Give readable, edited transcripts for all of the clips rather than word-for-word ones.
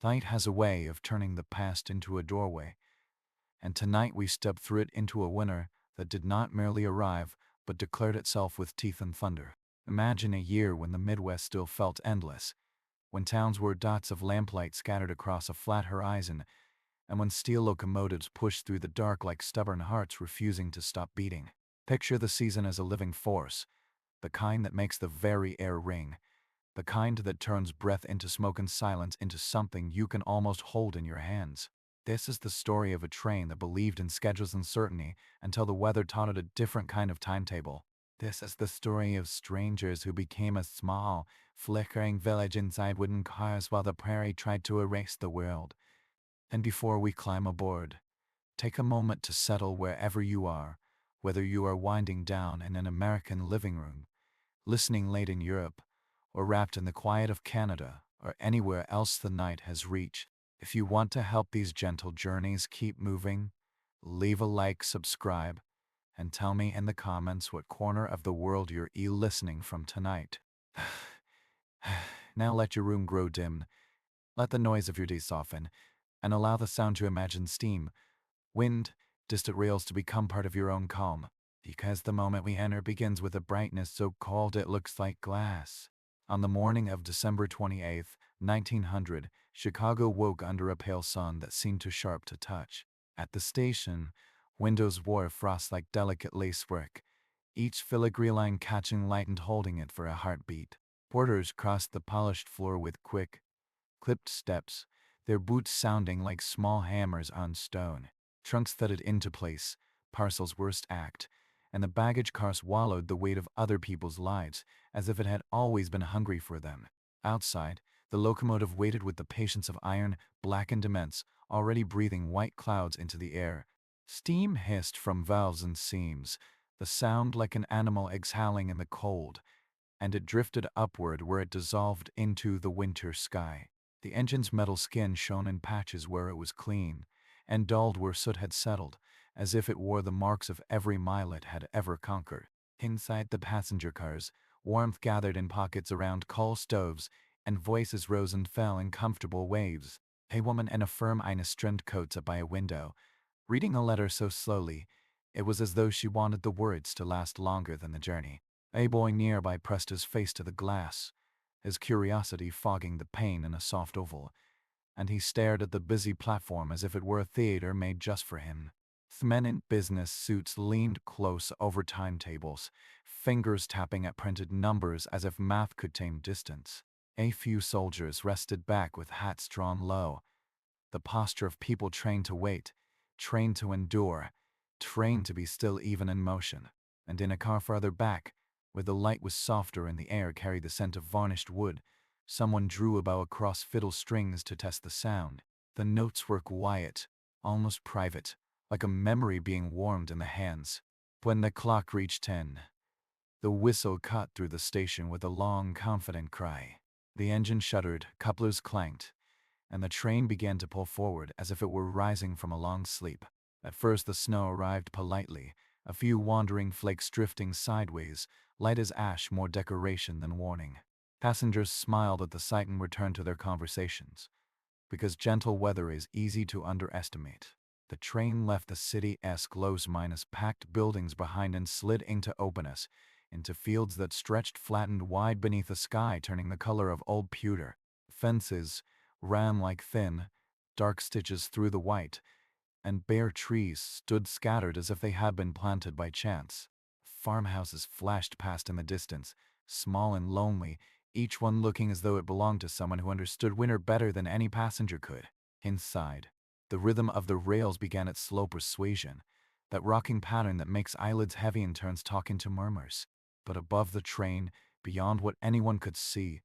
Night has a way of turning the past into a doorway, and tonight we step through it into a winter that did not merely arrive, but declared itself with teeth and thunder. Imagine a year when the Midwest still felt endless, when towns were dots of lamplight scattered across a flat horizon, and when steel locomotives pushed through the dark like stubborn hearts refusing to stop beating. Picture the season as a living force, the kind that makes the very air ring, the kind that turns breath into smoke and silence into something you can almost hold in your hands. This is the story of a train that believed in schedules and certainty until the weather taught it a different kind of timetable. This is the story of strangers who became a small, flickering village inside wooden cars while the prairie tried to erase the world. And before we climb aboard, take a moment to settle wherever you are, whether you are winding down in an American living room, listening late in Europe, or wrapped in the quiet of Canada, or anywhere else the night has reached. If you want to help these gentle journeys keep moving, leave a like, subscribe, and tell me in the comments what corner of the world you're listening from tonight. Now let your room grow dim, let the noise of your day soften, and allow the sound to imagine steam, wind, distant rails to become part of your own calm, because the moment we enter begins with a brightness so cold it looks like glass. On the morning of December 28th, 1900, Chicago woke under a pale sun that seemed too sharp to touch. At the station, windows wore frost like delicate lacework, each filigree line catching light and holding it for a heartbeat. Porters crossed the polished floor with quick, clipped steps, their boots sounding like small hammers on stone. Trunks thudded into place, parcels were stacked, and the baggage car swallowed the weight of other people's lives as if it had always been hungry for them. Outside, the locomotive waited with the patience of iron, black and immense, already breathing white clouds into the air. Steam hissed from valves and seams, the sound like an animal exhaling in the cold, and it drifted upward where it dissolved into the winter sky. The engine's metal skin shone in patches where it was clean, and dulled where soot had settled, as if it wore the marks of every mile it had ever conquered. Inside the passenger cars, warmth gathered in pockets around coal stoves, and voices rose and fell in comfortable waves. A woman in a firm Ina-strand coat sat by a window, reading a letter so slowly, it was as though she wanted the words to last longer than the journey. A boy nearby pressed his face to the glass, his curiosity fogging the pane in a soft oval, and he stared at the busy platform as if it were a theater made just for him. Men in business suits leaned close over timetables, fingers tapping at printed numbers as if math could tame distance. A few soldiers rested back with hats drawn low, the posture of people trained to wait, trained to endure, trained to be still even in motion. And in a car farther back, where the light was softer and the air carried the scent of varnished wood, someone drew a bow across fiddle strings to test the sound. The notes were quiet, almost private, like a memory being warmed in the hands. When the clock reached 10, the whistle cut through the station with a long, confident cry. The engine shuddered, couplers clanked, and the train began to pull forward as if it were rising from a long sleep. At first the snow arrived politely, a few wandering flakes drifting sideways, light as ash, more decoration than warning. Passengers smiled at the sight and returned to their conversations, because gentle weather is easy to underestimate. The train left the city-esque close-minus packed buildings behind and slid into openness, into fields that stretched flattened wide beneath a sky turning the color of old pewter. Fences ran like thin, dark stitches through the white, and bare trees stood scattered as if they had been planted by chance. Farmhouses flashed past in the distance, small and lonely, each one looking as though it belonged to someone who understood winter better than any passenger could. Inside, the rhythm of the rails began its slow persuasion, that rocking pattern that makes eyelids heavy and turns talk into murmurs. But above the train, beyond what anyone could see,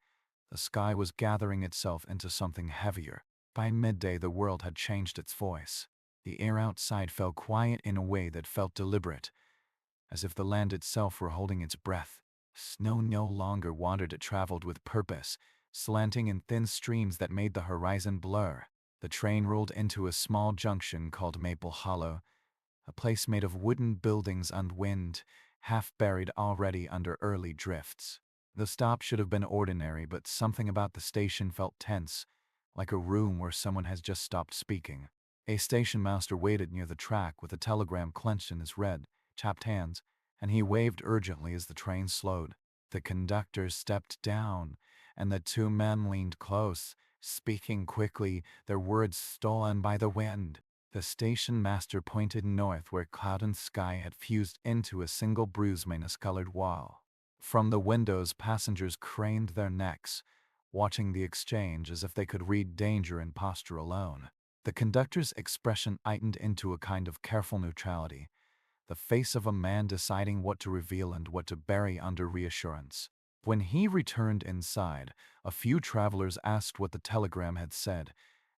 the sky was gathering itself into something heavier. By midday, the world had changed its voice. The air outside felt quiet in a way that felt deliberate, as if the land itself were holding its breath. Snow no longer wandered, it traveled with purpose, slanting in thin streams that made the horizon blur. The train rolled into a small junction called Maple Hollow, a place made of wooden buildings and wind, half buried already under early drifts. The stop should have been ordinary, but something about the station felt tense, like a room where someone has just stopped speaking. A station master waited near the track with a telegram clenched in his red, chapped hands, and he waved urgently as the train slowed. The conductor stepped down, and the two men leaned close, speaking quickly, their words stolen by the wind. The station master pointed north where cloud and sky had fused into a single bruise-colored wall. From the windows, passengers craned their necks, watching the exchange as if they could read danger in posture alone. The conductor's expression heightened into a kind of careful neutrality, the face of a man deciding what to reveal and what to bury under reassurance. When he returned inside, a few travelers asked what the telegram had said,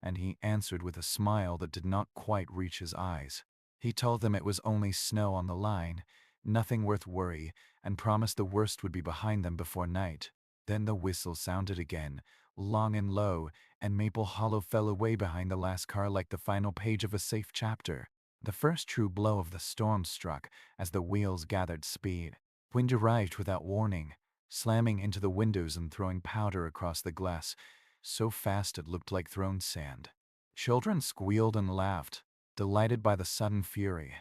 and he answered with a smile that did not quite reach his eyes. He told them it was only snow on the line, nothing worth worry, and promised the worst would be behind them before night. Then the whistle sounded again, long and low, and Maple Hollow fell away behind the last car like the final page of a safe chapter. The first true blow of the storm struck as the wheels gathered speed. Wind arrived without warning, slamming into the windows and throwing powder across the glass, so fast it looked like thrown sand. Children squealed and laughed, delighted by the sudden fury,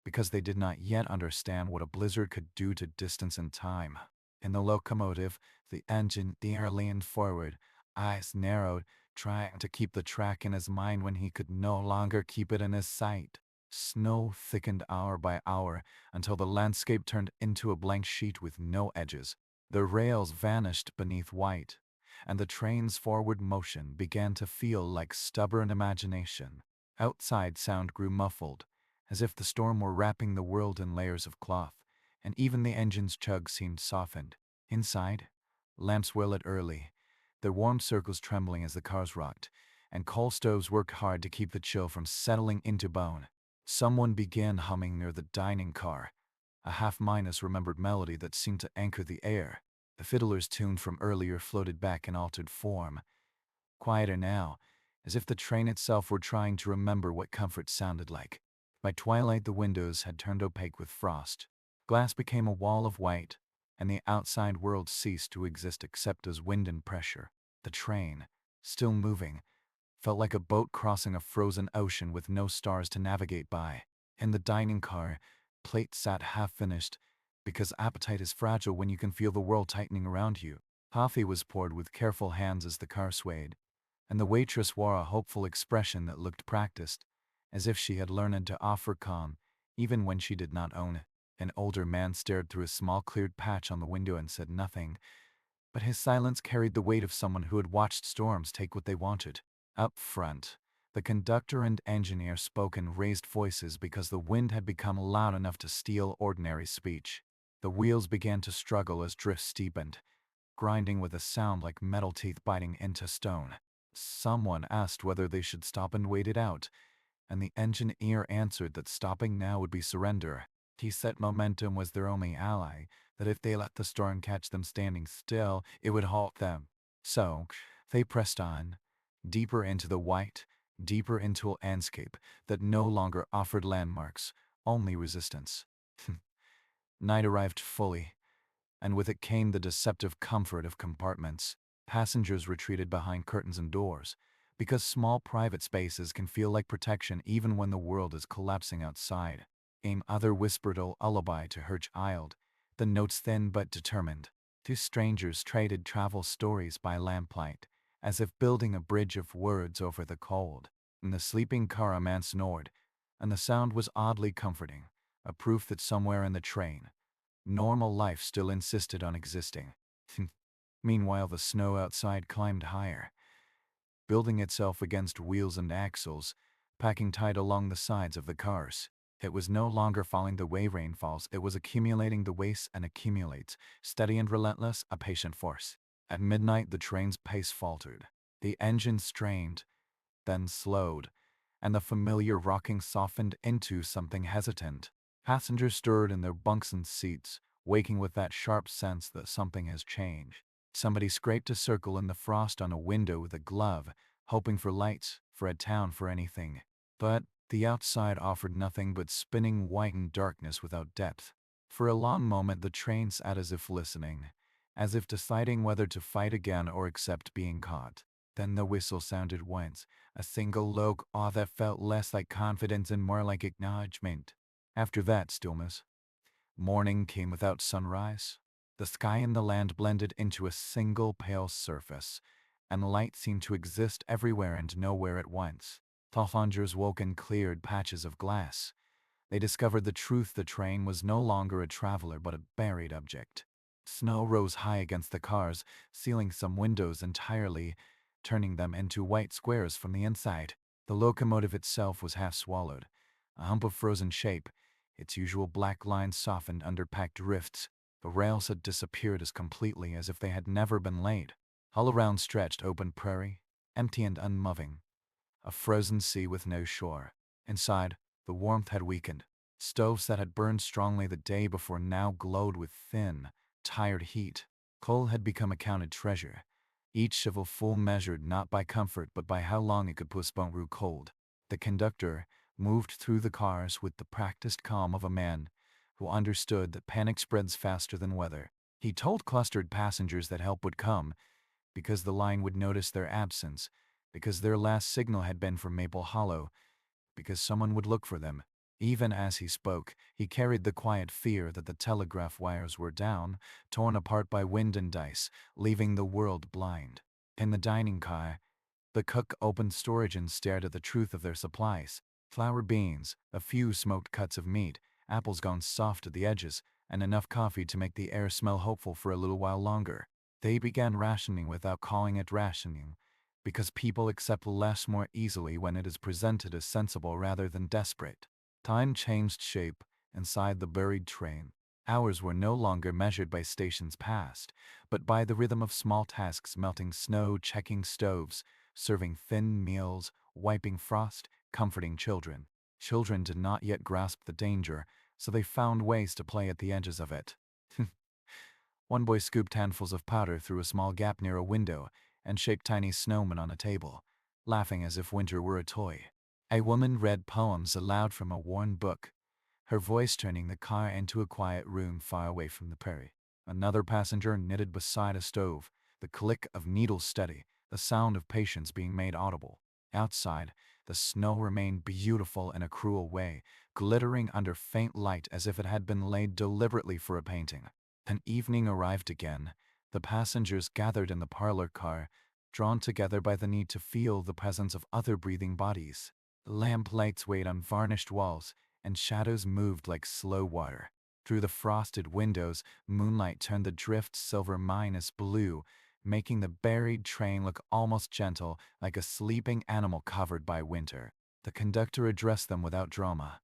because they did not yet understand what a blizzard could do to distance and time. In the locomotive, the engine leaned forward, eyes narrowed, trying to keep the track in his mind when he could no longer keep it in his sight. Snow thickened hour by hour until the landscape turned into a blank sheet with no edges. The rails vanished beneath white, and the train's forward motion began to feel like stubborn imagination. Outside sound grew muffled, as if the storm were wrapping the world in layers of cloth, and even the engine's chug seemed softened. Inside, lamps were lit early, their warm circles trembling as the cars rocked, and coal stoves worked hard to keep the chill from settling into bone. Someone began humming near the dining car, a half-minus remembered melody that seemed to anchor the air. The fiddler's tune from earlier floated back in altered form, quieter now, as if the train itself were trying to remember what comfort sounded like. By twilight, the windows had turned opaque with frost. Glass became a wall of white, and the outside world ceased to exist except as wind and pressure. The train, still moving, felt like a boat crossing a frozen ocean with no stars to navigate by. In the dining car, plate sat half-finished, because appetite is fragile when you can feel the world tightening around you. Coffee was poured with careful hands as the car swayed, and the waitress wore a hopeful expression that looked practiced, as if she had learned to offer calm, even when she did not own it. An older man stared through a small cleared patch on the window and said nothing, but his silence carried the weight of someone who had watched storms take what they wanted. Up front, the conductor and engineer spoke in raised voices because the wind had become loud enough to steal ordinary speech. The wheels began to struggle as drifts steepened, grinding with a sound like metal teeth biting into stone. Someone asked whether they should stop and wait it out, and the engineer answered that stopping now would be surrender. He said momentum was their only ally, that if they let the storm catch them standing still, it would halt them. So, they pressed on, deeper into the white, deeper into a landscape that no longer offered landmarks, only resistance. Night arrived fully, and with it came the deceptive comfort of compartments. Passengers retreated behind curtains and doors, because small private spaces can feel like protection even when the world is collapsing outside. Other whispered a lullaby to her child, the notes thin but determined. Two strangers traded travel stories by lamplight, as if building a bridge of words over the cold. In the sleeping car a man snored, and the sound was oddly comforting, a proof that somewhere in the train, normal life still insisted on existing. Meanwhile, the snow outside climbed higher, building itself against wheels and axles, packing tight along the sides of the cars. It was no longer falling the way rain falls, it was accumulating the way and accumulates, steady and relentless, a patient force. At midnight, the train's pace faltered. The engine strained, then slowed, and the familiar rocking softened into something hesitant. Passengers stirred in their bunks and seats, waking with that sharp sense that something has changed. Somebody scraped a circle in the frost on a window with a glove, hoping for lights, for a town, for anything. But the outside offered nothing but spinning whitened darkness without depth. For a long moment the train sat as if listening, as if deciding whether to fight again or accept being caught. Then the whistle sounded once, a single low awe that felt less like confidence and more like acknowledgement. After that stillness, morning came without sunrise. The sky and the land blended into a single pale surface, and light seemed to exist everywhere and nowhere at once. Passengers woke in cleared patches of glass. They discovered the truth: the train was no longer a traveler but a buried object. Snow rose high against the cars, sealing some windows entirely, turning them into white squares from the inside. The locomotive itself was half swallowed, a hump of frozen shape, its usual black lines softened under packed rifts. The rails had disappeared as completely as if they had never been laid. All around stretched open prairie, empty and unmoving, a frozen sea with no shore. Inside, the warmth had weakened. Stoves that had burned strongly the day before now glowed with thin, tired heat. Coal had become a counted treasure, each shovelful measured not by comfort but by how long it could postpone through cold. The conductor moved through the cars with the practiced calm of a man who understood that panic spreads faster than weather. He told clustered passengers that help would come, because the line would notice their absence, because their last signal had been from Maple Hollow, because someone would look for them. Even as he spoke, he carried the quiet fear that the telegraph wires were down, torn apart by wind and ice, leaving the world blind. In the dining car, the cook opened storage and stared at the truth of their supplies. Flour beans, a few smoked cuts of meat, apples gone soft at the edges, and enough coffee to make the air smell hopeful for a little while longer. They began rationing without calling it rationing, because people accept less more easily when it is presented as sensible rather than desperate. Time changed shape inside the buried train. Hours were no longer measured by stations passed, but by the rhythm of small tasks: melting snow, checking stoves, serving thin meals, wiping frost, comforting children. Children did not yet grasp the danger, so they found ways to play at the edges of it. One boy scooped handfuls of powder through a small gap near a window and shaped tiny snowmen on a table, laughing as if winter were a toy. A woman read poems aloud from a worn book, her voice turning the car into a quiet room far away from the prairie. Another passenger knitted beside a stove, the click of needles steady, the sound of patience being made audible. Outside, the snow remained beautiful in a cruel way, glittering under faint light as if it had been laid deliberately for a painting. Then evening arrived again. The passengers gathered in the parlor car, drawn together by the need to feel the presence of other breathing bodies. Lamp lights weighed on varnished walls, and shadows moved like slow water. Through the frosted windows, moonlight turned the drifts silver minus blue, making the buried train look almost gentle, like a sleeping animal covered by winter. The conductor addressed them without drama,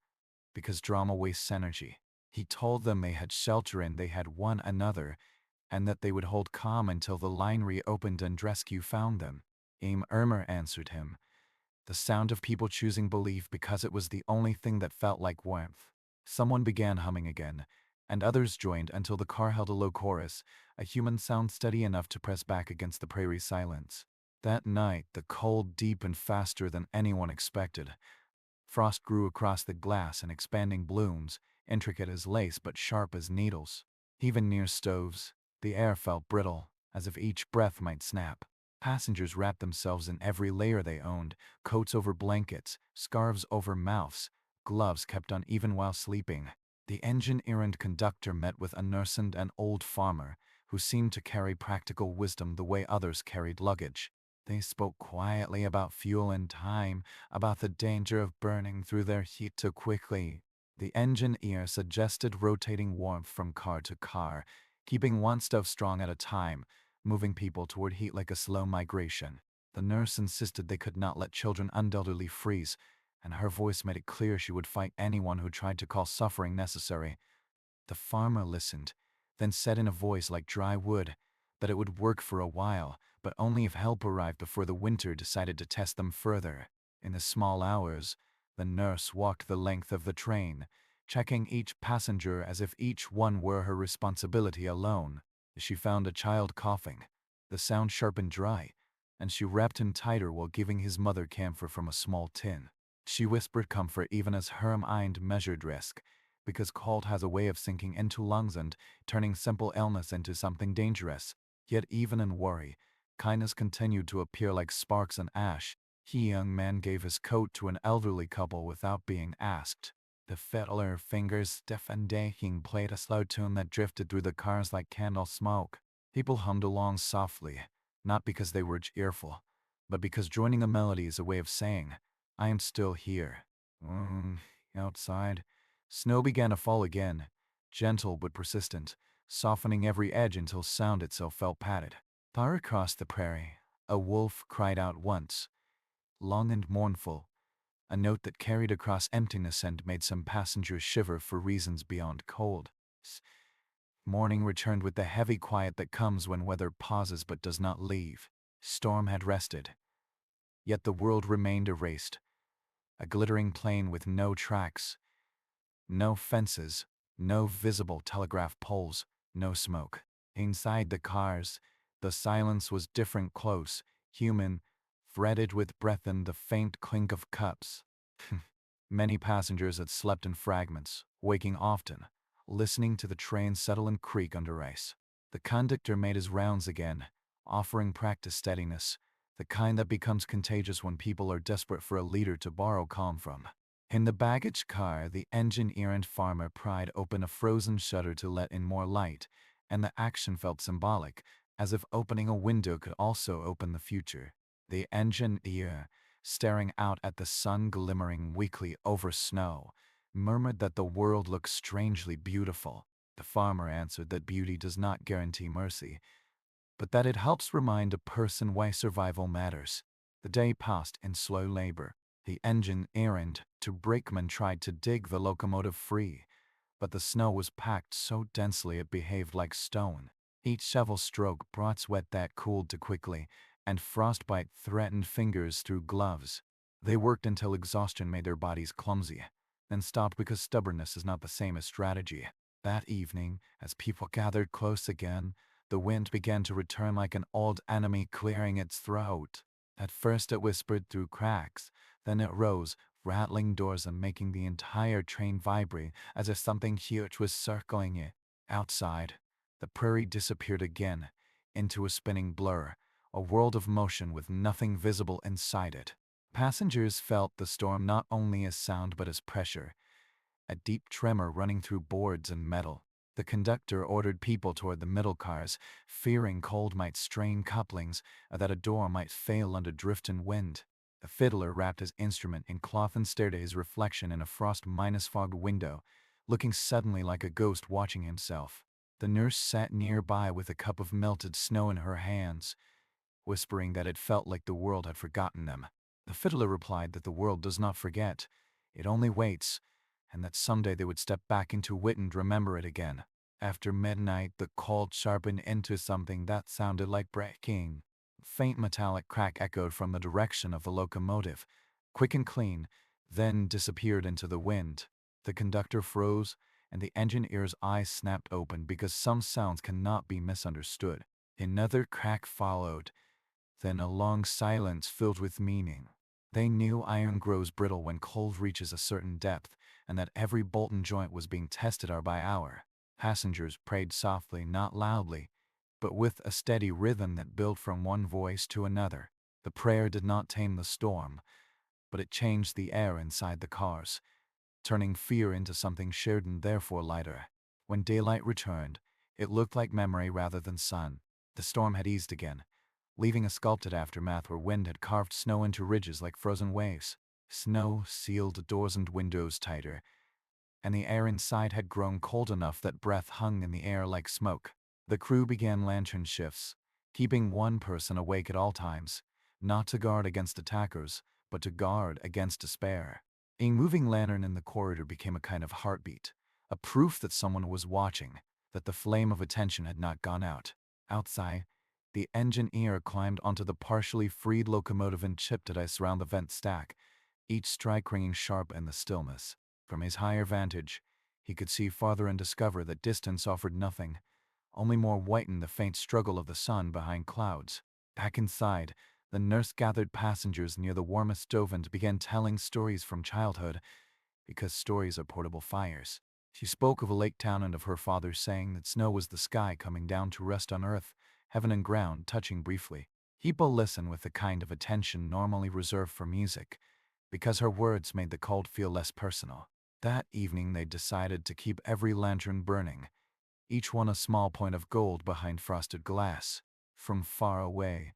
because drama wastes energy. He told them they had shelter and they had one another, and that they would hold calm until the line reopened and rescue found them. Aim Irmer answered him, the sound of people choosing belief because it was the only thing that felt like warmth. Someone began humming again, and others joined until the car held a low chorus, a human sound steady enough to press back against the prairie silence. That night, the cold deepened faster than anyone expected. Frost grew across the glass in expanding blooms, intricate as lace but sharp as needles. Even near stoves, the air felt brittle, as if each breath might snap. Passengers wrapped themselves in every layer they owned, coats over blankets, scarves over mouths, gloves kept on even while sleeping. The engine-errand conductor met with a nurse and an old farmer, who seemed to carry practical wisdom the way others carried luggage. They spoke quietly about fuel and time, about the danger of burning through their heat too quickly. The engineer suggested rotating warmth from car to car, keeping one stove strong at a time, moving people toward heat like a slow migration. The nurse insisted they could not let children undoubtedly freeze, and her voice made it clear she would fight anyone who tried to call suffering necessary. The farmer listened, then said in a voice like dry wood that it would work for a while, but only if help arrived before the winter decided to test them further. In the small hours, the nurse walked the length of the train, checking each passenger as if each one were her responsibility alone. She found a child coughing, the sound sharp and dry, and she wrapped him tighter while giving his mother camphor from a small tin. She whispered comfort even as her mind measured risk, because cold has a way of sinking into lungs and turning simple illness into something dangerous. Yet even in worry, kindness continued to appear like sparks in ash. The young man gave his coat to an elderly couple without being asked. The fiddler fingers stiffened. He played a slow tune that drifted through the cars like candle smoke. People hummed along softly, not because they were cheerful, but because joining a melody is a way of saying, I am still here. Outside, snow began to fall again, gentle but persistent, softening every edge until sound itself felt padded. Far across the prairie, a wolf cried out once, long and mournful, a note that carried across emptiness and made some passengers shiver for reasons beyond cold. Morning returned with the heavy quiet that comes when weather pauses but does not leave. Storm had rested, yet the world remained erased, a glittering plain with no tracks, no fences, no visible telegraph poles, no smoke. Inside the cars, the silence was different, close, human, threaded with breath and the faint clink of cups. Many passengers had slept in fragments, waking often, listening to the train settle and creak under ice. The conductor made his rounds again, offering practice steadiness, the kind that becomes contagious when people are desperate for a leader to borrow calm from. In the baggage car, the engineer and farmer pried open a frozen shutter to let in more light, and the action felt symbolic, as if opening a window could also open the future. The engineer, staring out at the sun glimmering weakly over snow, murmured that the world looked strangely beautiful. The farmer answered that beauty does not guarantee mercy, but that it helps remind a person why survival matters. The day passed in slow labor. The engine errand to brakeman tried to dig the locomotive free, but the snow was packed so densely it behaved like stone. Each shovel stroke brought sweat that cooled too quickly, and frostbite threatened fingers through gloves. They worked until exhaustion made their bodies clumsy, then stopped because stubbornness is not the same as strategy. That evening, as people gathered close again, the wind began to return like an old enemy clearing its throat. At first it whispered through cracks, then it rose, rattling doors and making the entire train vibrate as if something huge was circling it. Outside, the prairie disappeared again, into a spinning blur, a world of motion with nothing visible inside it. Passengers felt the storm not only as sound but as pressure, a deep tremor running through boards and metal. The conductor ordered people toward the middle cars, fearing cold might strain couplings or that a door might fail under drift and wind. The fiddler wrapped his instrument in cloth and stared at his reflection in a frost-fogged window, looking suddenly like a ghost watching himself. The nurse sat nearby with a cup of melted snow in her hands, whispering that it felt like the world had forgotten them. The fiddler replied that the world does not forget, it only waits, and that someday they would step back into it and remember it again. After midnight, the cold sharpened into something that sounded like breaking. A faint metallic crack echoed from the direction of the locomotive, quick and clean, then disappeared into the wind. The conductor froze, and the engineer's eyes snapped open because some sounds cannot be misunderstood. Another crack followed, then a long silence filled with meaning. They knew iron grows brittle when cold reaches a certain depth, and that every bolt and joint was being tested hour by hour. Passengers prayed softly, not loudly, but with a steady rhythm that built from one voice to another. The prayer did not tame the storm, but it changed the air inside the cars, turning fear into something shared and therefore lighter. When daylight returned, it looked like memory rather than sun. The storm had eased again, leaving a sculpted aftermath where wind had carved snow into ridges like frozen waves. Snow sealed doors and windows tighter, and the air inside had grown cold enough that breath hung in the air like smoke. The crew began lantern shifts, keeping one person awake at all times, not to guard against attackers, but to guard against despair. A moving lantern in the corridor became a kind of heartbeat, a proof that someone was watching, that the flame of attention had not gone out. Outside, the engineer climbed onto the partially freed locomotive and chipped at ice around the vent stack, each strike ringing sharp in the stillness. From his higher vantage, he could see farther and discover that distance offered nothing, only more whitened the faint struggle of the sun behind clouds. Back inside, the nurse gathered passengers near the warmest stove and began telling stories from childhood, because stories are portable fires. She spoke of a lake town and of her father saying that snow was the sky coming down to rest on earth, heaven and ground touching briefly. People listened with the kind of attention normally reserved for music, because her words made the cold feel less personal. That evening they decided to keep every lantern burning, each one a small point of gold behind frosted glass. From far away,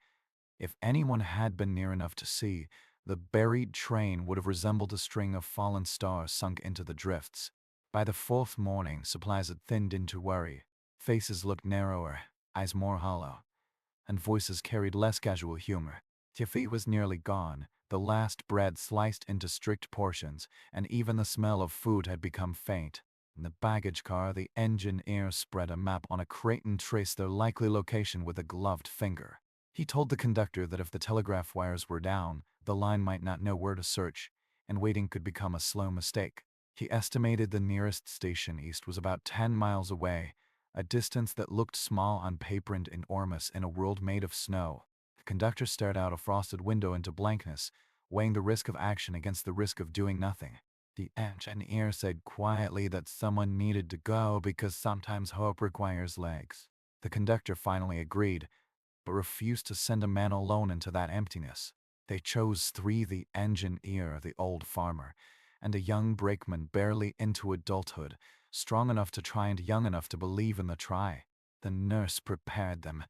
if anyone had been near enough to see, the buried train would have resembled a string of fallen stars sunk into the drifts. By the fourth morning, supplies had thinned into worry. Faces looked narrower, eyes more hollow, and voices carried less casual humor. Tiffy was nearly gone, the last bread sliced into strict portions, and even the smell of food had become faint. In the baggage car, the engineer spread a map on a crate and traced their likely location with a gloved finger. He told the conductor that if the telegraph wires were down, the line might not know where to search, and waiting could become a slow mistake. He estimated the nearest station east was about 10 miles away, a distance that looked small on paper and enormous in a world made of snow. The conductor stared out a frosted window into blankness, weighing the risk of action against the risk of doing nothing. The engineer said quietly that someone needed to go because sometimes hope requires legs. The conductor finally agreed, but refused to send a man alone into that emptiness. They chose three: the engineer, the old farmer, and a young brakeman barely into adulthood, strong enough to try and young enough to believe in the try. The nurse prepared them,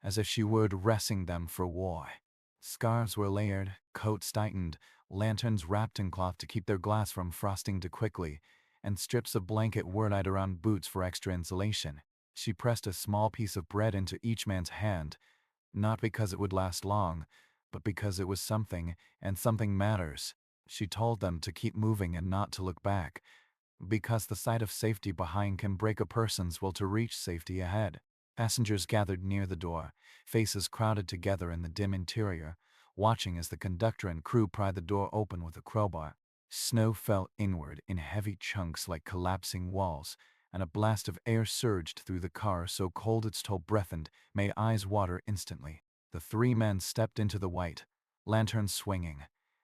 as if she were dressing them for war. Scarves were layered, coats tightened, lanterns wrapped in cloth to keep their glass from frosting too quickly, and strips of blanket were tied around boots for extra insulation. She pressed a small piece of bread into each man's hand, not because it would last long, but because it was something, and something matters. She told them to keep moving and not to look back, because the sight of safety behind can break a person's will to reach safety ahead. Passengers gathered near the door, faces crowded together in the dim interior, watching as the conductor and crew pried the door open with a crowbar. Snow fell inward in heavy chunks like collapsing walls, and a blast of air surged through the car so cold its toll breathed, made eyes water instantly. The three men stepped into the white, lanterns swinging,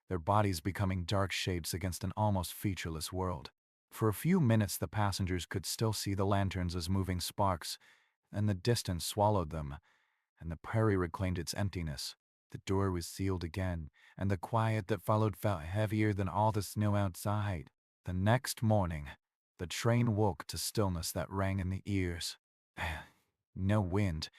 their bodies becoming dark shapes against an almost featureless world. For a few minutes the passengers could still see the lanterns as moving sparks, and the distance swallowed them, and the prairie reclaimed its emptiness. The door was sealed again, and the quiet that followed felt heavier than all the snow outside. The next morning, the train woke to stillness that rang in the ears. No wind,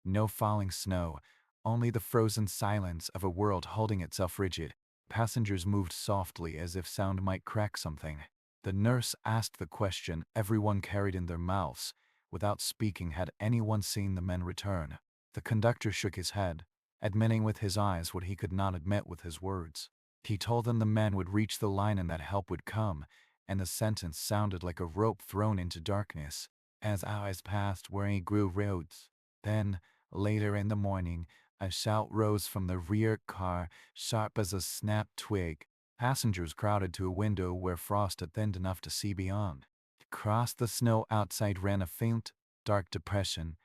no falling snow, only the frozen silence of a world holding itself rigid. Passengers moved softly as if sound might crack something. The nurse asked the question everyone carried in their mouths. Without speaking, had anyone seen the men return? The conductor shook his head, admitting with his eyes what he could not admit with his words. He told them the men would reach the line and that help would come, and the sentence sounded like a rope thrown into darkness. As hours passed, worry grew roads. Then, later in the morning, a shout rose from the rear car, sharp as a snapped twig. Passengers crowded to a window where frost had thinned enough to see beyond. Across the snow outside ran a faint, dark depression,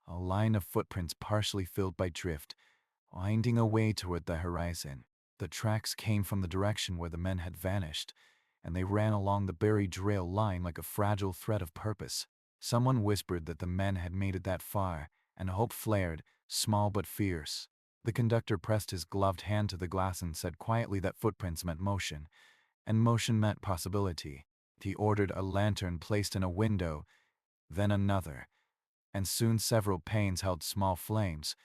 a line of footprints partially filled by drift, winding away toward the horizon. The tracks came from the direction where the men had vanished, and they ran along the buried rail line like a fragile thread of purpose. Someone whispered that the men had made it that far, and hope flared, small but fierce. The conductor pressed his gloved hand to the glass and said quietly that footprints meant motion, and motion meant possibility. He ordered a lantern placed in a window, then another, and soon several panes held small flames,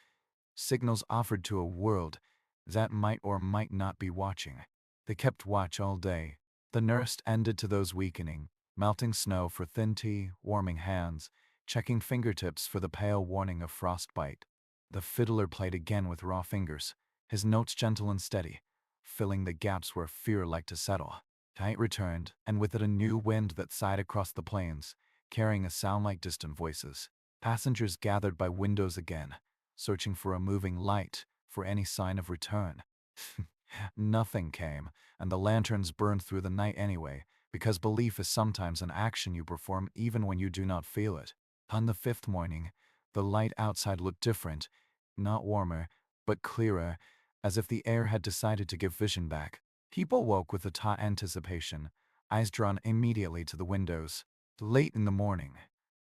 signals offered to a world that might or might not be watching. They kept watch all day. The nurse ended to those weakening, melting snow for thin tea, warming hands, checking fingertips for the pale warning of frostbite. The fiddler played again with raw fingers, his notes gentle and steady, filling the gaps where fear liked to settle. Night returned, and with it a new wind that sighed across the plains, carrying a sound like distant voices. Passengers gathered by windows again, searching for a moving light, for any sign of return. Nothing came, and the lanterns burned through the night anyway, because belief is sometimes an action you perform even when you do not feel it. On the fifth morning, the light outside looked different, not warmer, but clearer, as if the air had decided to give vision back. People woke with a taut anticipation, eyes drawn immediately to the windows. Late in the morning,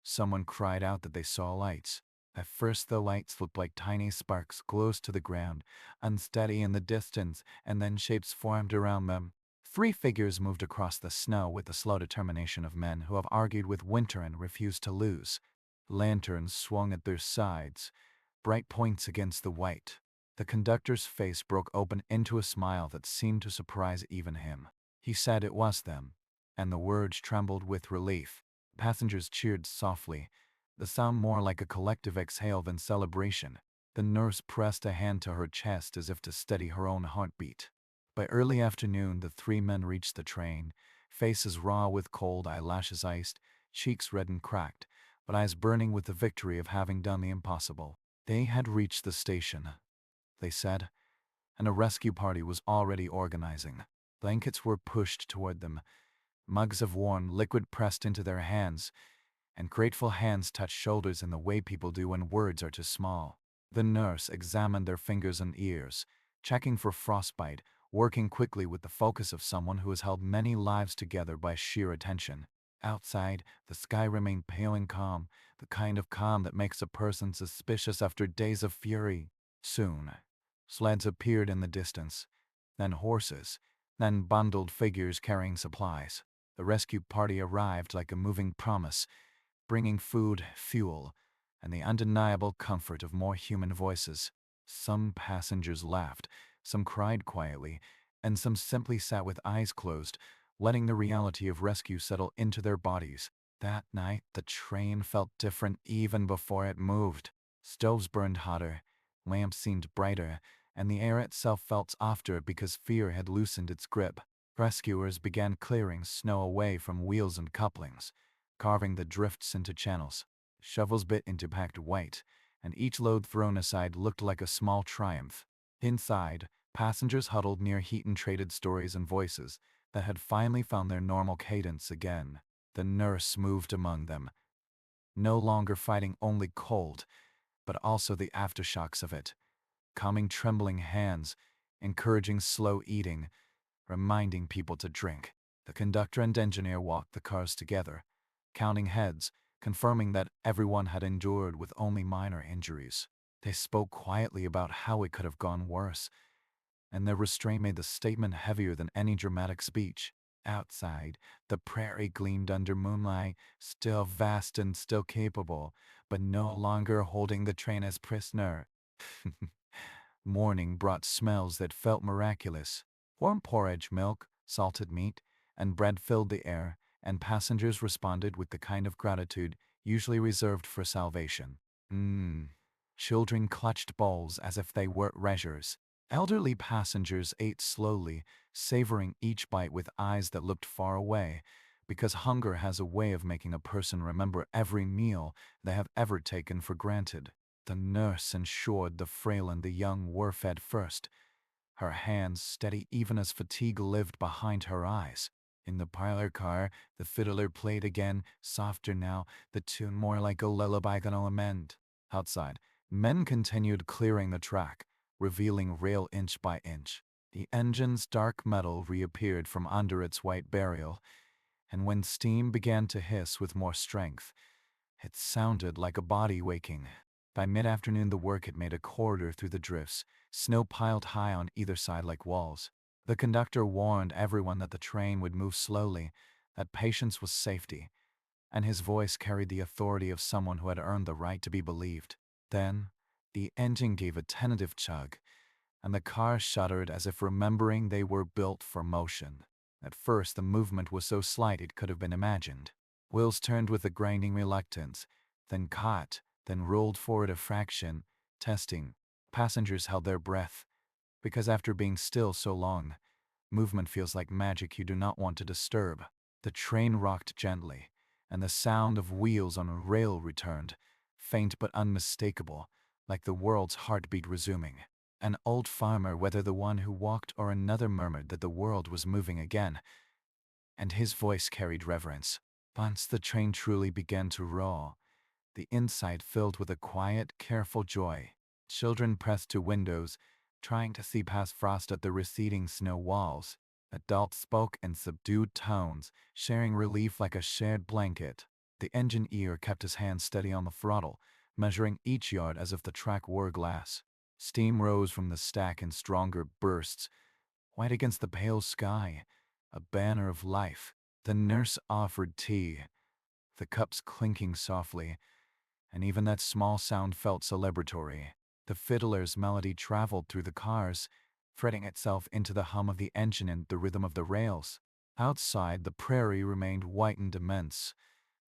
someone cried out that they saw lights. At first, the lights looked like tiny sparks close to the ground, unsteady in the distance, and then shapes formed around them. Three figures moved across the snow with the slow determination of men who have argued with winter and refused to lose. Lanterns swung at their sides, bright points against the white. The conductor's face broke open into a smile that seemed to surprise even him. He said it was them, and the words trembled with relief. Passengers cheered softly, the sound more like a collective exhale than celebration. The nurse pressed a hand to her chest as if to steady her own heartbeat. By early afternoon, the three men reached the train, faces raw with cold, eyelashes iced, cheeks red and cracked, but eyes burning with the victory of having done the impossible. They had reached the station, they said, and a rescue party was already organizing. Blankets were pushed toward them, mugs of warm liquid pressed into their hands, and grateful hands touched shoulders in the way people do when words are too small. The nurse examined their fingers and ears, checking for frostbite, working quickly with the focus of someone who has held many lives together by sheer attention. Outside, the sky remained pale and calm, the kind of calm that makes a person suspicious after days of fury. Soon, sleds appeared in the distance, then horses, then bundled figures carrying supplies. The rescue party arrived like a moving promise, bringing food, fuel, and the undeniable comfort of more human voices. Some passengers laughed, some cried quietly, and some simply sat with eyes closed, letting the reality of rescue settle into their bodies. That night, the train felt different even before it moved. Stoves burned hotter, lamps seemed brighter, and the air itself felt softer because fear had loosened its grip. Rescuers began clearing snow away from wheels and couplings, carving the drifts into channels. Shovels bit into packed white, and each load thrown aside looked like a small triumph. Inside, passengers huddled near heat and traded stories and voices that had finally found their normal cadence again. The nurse moved among them, no longer fighting only cold, but also the aftershocks of it, calming trembling hands, encouraging slow eating, reminding people to drink. The conductor and engineer walked the cars together, counting heads, confirming that everyone had endured with only minor injuries. They spoke quietly about how it could have gone worse, and their restraint made the statement heavier than any dramatic speech. Outside, the prairie gleamed under moonlight, still vast and still capable, but no longer holding the train as prisoner. Morning brought smells that felt miraculous. Warm porridge, milk, salted meat, and bread filled the air, and passengers responded with the kind of gratitude usually reserved for salvation. Mmm. Children clutched bowls as if they were treasures. Elderly passengers ate slowly, savoring each bite with eyes that looked far away, because hunger has a way of making a person remember every meal they have ever taken for granted. The nurse ensured the frail and the young were fed first, her hands steady even as fatigue lived behind her eyes. In the parlor car, the fiddler played again, softer now, the tune more like a lullaby than a lament. Outside, men continued clearing the track, revealing rail inch by inch. The engine's dark metal reappeared from under its white burial, and when steam began to hiss with more strength, it sounded like a body waking. By mid-afternoon, the work had made a corridor through the drifts, snow piled high on either side like walls. The conductor warned everyone that the train would move slowly, that patience was safety, and his voice carried the authority of someone who had earned the right to be believed. Then, the engine gave a tentative chug, and the car shuddered as if remembering they were built for motion. At first, the movement was so slight it could have been imagined. Wheels turned with a grinding reluctance, then caught, then rolled forward a fraction, testing. Passengers held their breath, because after being still so long, movement feels like magic you do not want to disturb. The train rocked gently, and the sound of wheels on a rail returned, faint but unmistakable, like the world's heartbeat resuming. An old farmer, whether the one who walked or another, murmured that the world was moving again, and his voice carried reverence. Once the train truly began to roll, the inside filled with a quiet, careful joy. Children pressed to windows, trying to see past frost at the receding snow walls. Adults spoke in subdued tones, sharing relief like a shared blanket. The engineer kept his hand steady on the throttle, measuring each yard as if the track were glass. Steam rose from the stack in stronger bursts, white against the pale sky, a banner of life. The nurse offered tea, the cups clinking softly, and even that small sound felt celebratory. The fiddler's melody traveled through the cars, fretting itself into the hum of the engine and the rhythm of the rails. Outside, the prairie remained white and immense,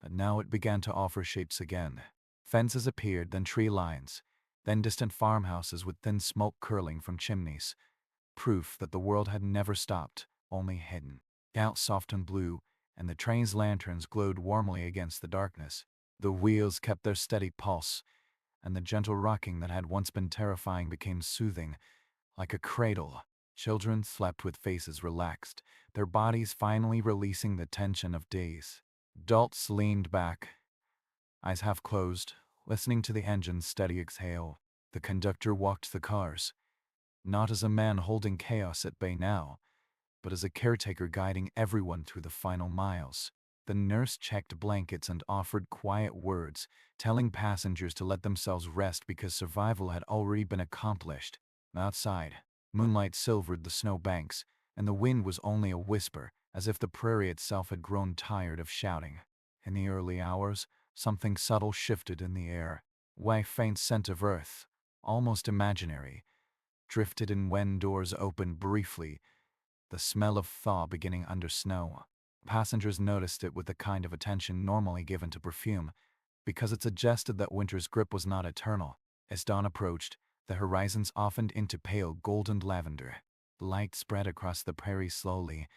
but now it began to offer shapes again. Fences appeared, then tree lines, then distant farmhouses with thin smoke curling from chimneys. Proof that the world had never stopped, only hidden. Out soft and blue, and the train's lanterns glowed warmly against the darkness. The wheels kept their steady pulse, and the gentle rocking that had once been terrifying became soothing, like a cradle. Children slept with faces relaxed, their bodies finally releasing the tension of days. Adults leaned back, eyes half closed, listening to the engine's steady exhale. The conductor walked the cars, not as a man holding chaos at bay now, but as a caretaker guiding everyone through the final miles. The nurse checked blankets and offered quiet words, telling passengers to let themselves rest because survival had already been accomplished. Outside, moonlight silvered the snow banks, and the wind was only a whisper, as if the prairie itself had grown tired of shouting. In the early hours, something subtle shifted in the air. A faint scent of earth, almost imaginary, drifted in when doors opened briefly, the smell of thaw beginning under snow. Passengers noticed it with the kind of attention normally given to perfume, because it suggested that winter's grip was not eternal. As dawn approached, the horizon softened into pale golden lavender. Light spread across the prairie slowly,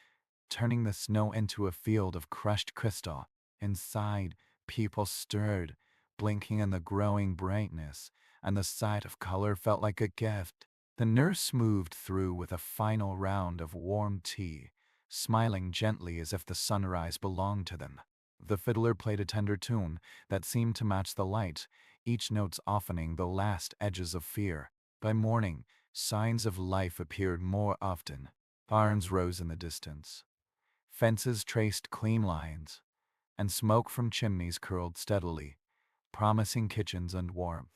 turning the snow into a field of crushed crystal. Inside, people stirred, blinking in the growing brightness, and the sight of color felt like a gift. The nurse moved through with a final round of warm tea, smiling gently as if the sunrise belonged to them. The fiddler played a tender tune that seemed to match the light, each note softening the last edges of fear. By morning, signs of life appeared more often. Barns rose in the distance. Fences traced clean lines, and smoke from chimneys curled steadily, promising kitchens and warmth.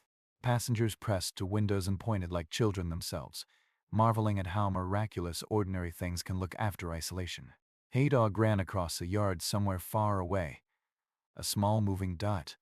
Passengers pressed to windows and pointed like children themselves, marveling at how miraculous ordinary things can look after isolation. A dog ran across a yard somewhere far away, a small moving dot,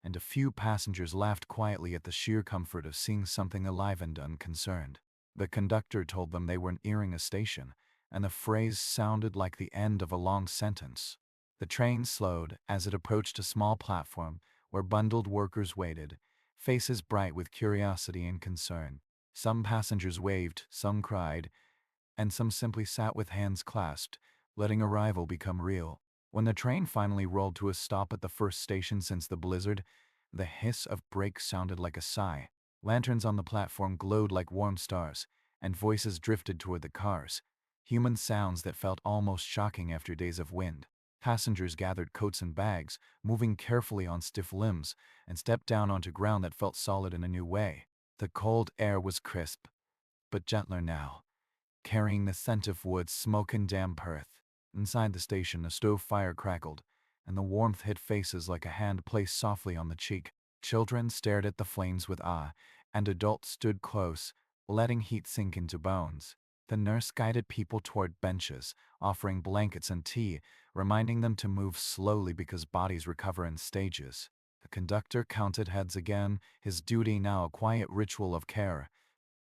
and a few passengers laughed quietly at the sheer comfort of seeing something alive and unconcerned. The conductor told them they were nearing a station, and the phrase sounded like the end of a long sentence. The train slowed as it approached a small platform where bundled workers waited, faces bright with curiosity and concern. Some passengers waved, some cried, and some simply sat with hands clasped, letting arrival become real. When the train finally rolled to a stop at the first station since the blizzard, the hiss of brakes sounded like a sigh. Lanterns on the platform glowed like warm stars, and voices drifted toward the cars, human sounds that felt almost shocking after days of wind. Passengers gathered coats and bags, moving carefully on stiff limbs, and stepped down onto ground that felt solid in a new way. The cold air was crisp, but gentler now, carrying the scent of wood, smoke, and damp earth. Inside the station, a stove fire crackled, and the warmth hit faces like a hand placed softly on the cheek. Children stared at the flames with awe, and adults stood close, letting heat sink into bones. The nurse guided people toward benches, offering blankets and tea, reminding them to move slowly because bodies recover in stages. The conductor counted heads again, his duty now a quiet ritual of care.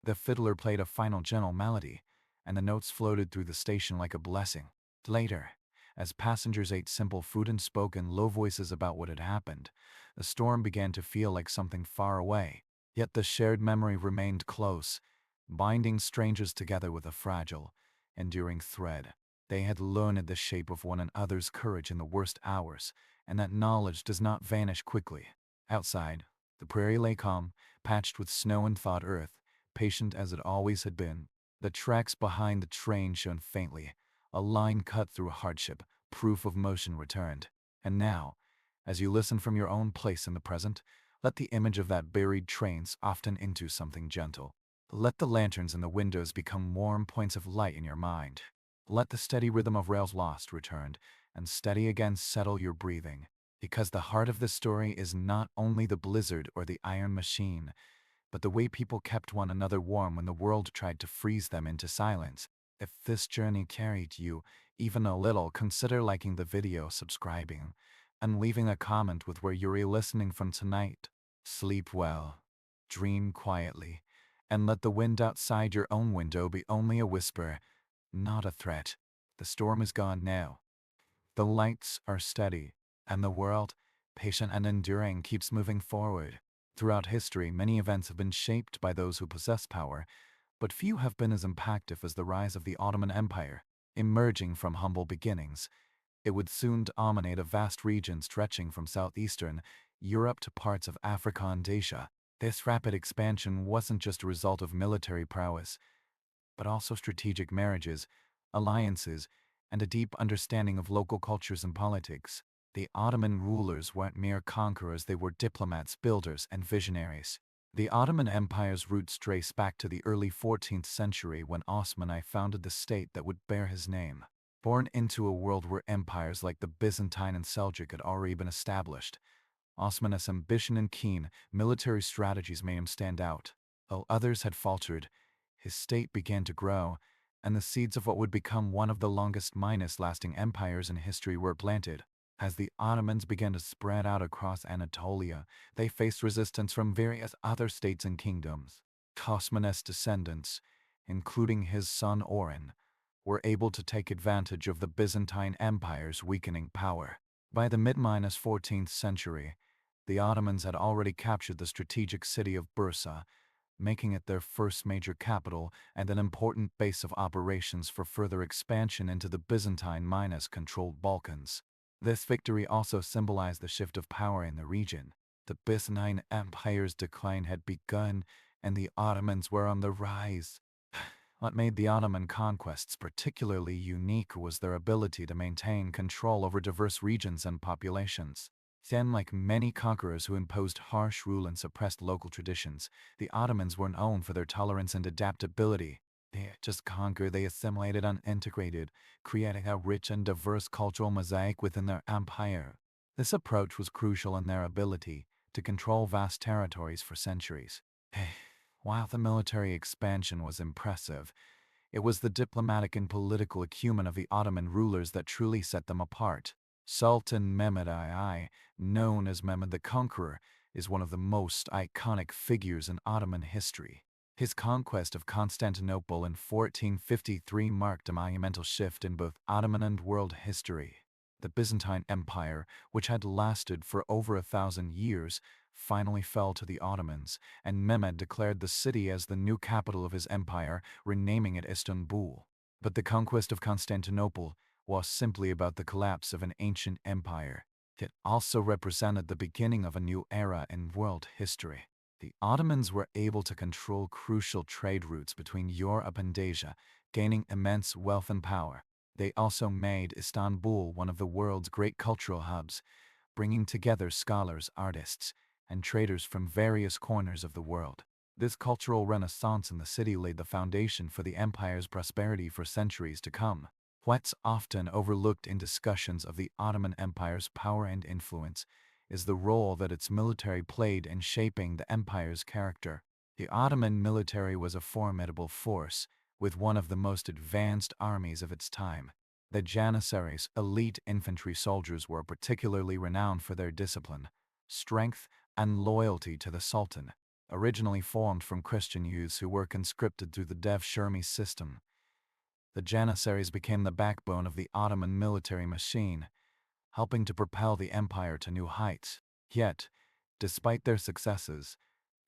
The fiddler played a final gentle melody, and the notes floated through the station like a blessing. Later, as passengers ate simple food and spoke in low voices about what had happened, the storm began to feel like something far away. Yet the shared memory remained close, binding strangers together with a fragile, enduring thread. They had learned the shape of one another's courage in the worst hours, and that knowledge does not vanish quickly. Outside, the prairie lay calm, patched with snow and thawed earth, patient as it always had been. The tracks behind the train shone faintly, a line cut through hardship, proof of motion returned. And now, as you listen from your own place in the present, let the image of that buried train soften into something gentle. Let the lanterns in the windows become warm points of light in your mind. Let the steady rhythm of rails lost returned, and steady again settle your breathing. Because the heart of the story is not only the blizzard or the iron machine, but the way people kept one another warm when the world tried to freeze them into silence. If this journey carried you even a little, consider liking the video, subscribing, and leaving a comment with where you're listening from tonight. Sleep well, dream quietly, and let the wind outside your own window be only a whisper, not a threat. The storm is gone now. The lights are steady, and the world, patient and enduring, keeps moving forward. Throughout history, many events have been shaped by those who possess power, but few have been as impactful as the rise of the Ottoman Empire. Emerging from humble beginnings, it would soon dominate a vast region stretching from southeastern Europe to parts of Africa and Asia. This rapid expansion wasn't just a result of military prowess, but also strategic marriages, alliances, and a deep understanding of local cultures and politics. The Ottoman rulers weren't mere conquerors, they were diplomats, builders, and visionaries. The Ottoman Empire's roots trace back to the early 14th century when Osman I founded the state that would bear his name. Born into a world where empires like the Byzantine and Seljuk had already been established, Osman's ambition and keen military strategies made him stand out. While others had faltered, his state began to grow, and the seeds of what would become one of the longest-lasting empires in history were planted. As the Ottomans began to spread out across Anatolia, they faced resistance from various other states and kingdoms. Osman's descendants, including his son Orhan, were able to take advantage of the Byzantine Empire's weakening power. By the mid-14th century, the Ottomans had already captured the strategic city of Bursa, making it their first major capital and an important base of operations for further expansion into the Byzantine-controlled Balkans. This victory also symbolized the shift of power in the region. The Byzantine Empire's decline had begun, and the Ottomans were on the rise. What made the Ottoman conquests particularly unique was their ability to maintain control over diverse regions and populations. Then, like many conquerors who imposed harsh rule and suppressed local traditions, the Ottomans were known for their tolerance and adaptability. They didn't just conquer, they assimilated and integrated, creating a rich and diverse cultural mosaic within their empire. This approach was crucial in their ability to control vast territories for centuries. While the military expansion was impressive, it was the diplomatic and political acumen of the Ottoman rulers that truly set them apart. Sultan Mehmed I, known as Mehmed the Conqueror, is one of the most iconic figures in Ottoman history. His conquest of Constantinople in 1453 marked a monumental shift in both Ottoman and world history. The Byzantine Empire, which had lasted for over 1,000 years, finally fell to the Ottomans, and Mehmed declared the city as the new capital of his empire, renaming it Istanbul. But the conquest of Constantinople was simply about the collapse of an ancient empire. It also represented the beginning of a new era in world history. The Ottomans were able to control crucial trade routes between Europe and Asia, gaining immense wealth and power. They also made Istanbul one of the world's great cultural hubs, bringing together scholars, artists, and traders from various corners of the world. This cultural renaissance in the city laid the foundation for the empire's prosperity for centuries to come. What's often overlooked in discussions of the Ottoman Empire's power and influence is the role that its military played in shaping the empire's character. The Ottoman military was a formidable force, with one of the most advanced armies of its time. The Janissaries, elite infantry soldiers, were particularly renowned for their discipline, strength, and loyalty to the Sultan. Originally formed from Christian youths who were conscripted through the Dev-Shirmi system, the Janissaries became the backbone of the Ottoman military machine, helping to propel the empire to new heights. Yet, despite their successes,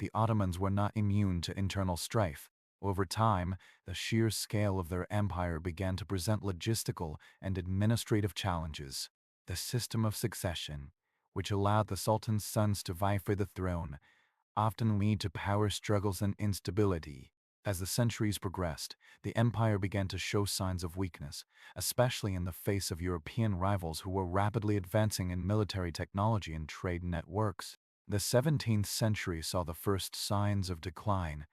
the Ottomans were not immune to internal strife. Over time, the sheer scale of their empire began to present logistical and administrative challenges. The system of succession, which allowed the Sultan's sons to vie for the throne, often led to power struggles and instability. As the centuries progressed, the empire began to show signs of weakness, especially in the face of European rivals who were rapidly advancing in military technology and trade networks. The 17th century saw the first signs of decline,